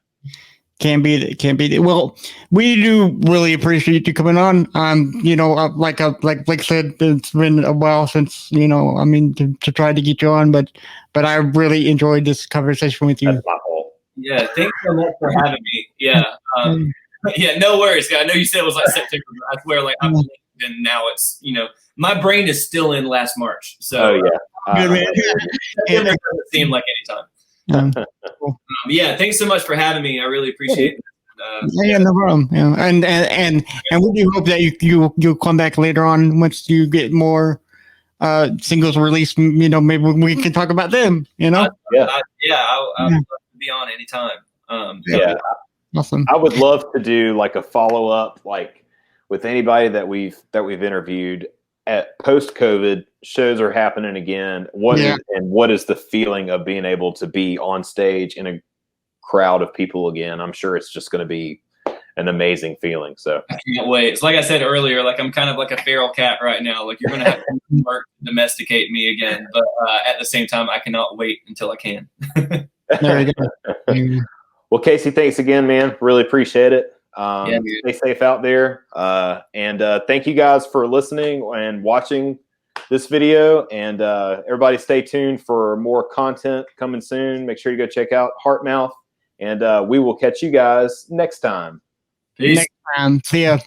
can't beat it. Well, we do really appreciate you coming on. You know, like Blake said, it's been a while since, you know, I mean, to try to get you on, but I really enjoyed this conversation with you. That's my fault. Yeah, thanks so much for having me. Yeah, yeah, no worries. I know you said it was like September, but I swear, like I'm and now it's, you know, my brain is still in last March. So Good man. It doesn't seem like any time. Cool. Yeah, thanks so much for having me. I really appreciate it. Yeah, no problem. Yeah. And we do hope that you'll come back later on once you get more singles released. You know, maybe we can talk about them. You know, I'll be on anytime. Yeah, awesome. I would love to do like a follow up, like with anybody that we've interviewed. At post-COVID, shows are happening again. What is the feeling of being able to be on stage in a crowd of people again? I'm sure it's just going to be an amazing feeling. So I can't wait. It's like I said earlier, like I'm kind of like a feral cat right now. Like you're going to have to work to domesticate me again, but at the same time, I cannot wait until I can. There you go. Well, Casey, thanks again, man. Really appreciate it. Stay safe out there. And thank you guys for listening and watching this video. And everybody stay tuned for more content coming soon. Make sure you go check out Heartmouth. And we will catch you guys next time. Peace. Next time. See ya.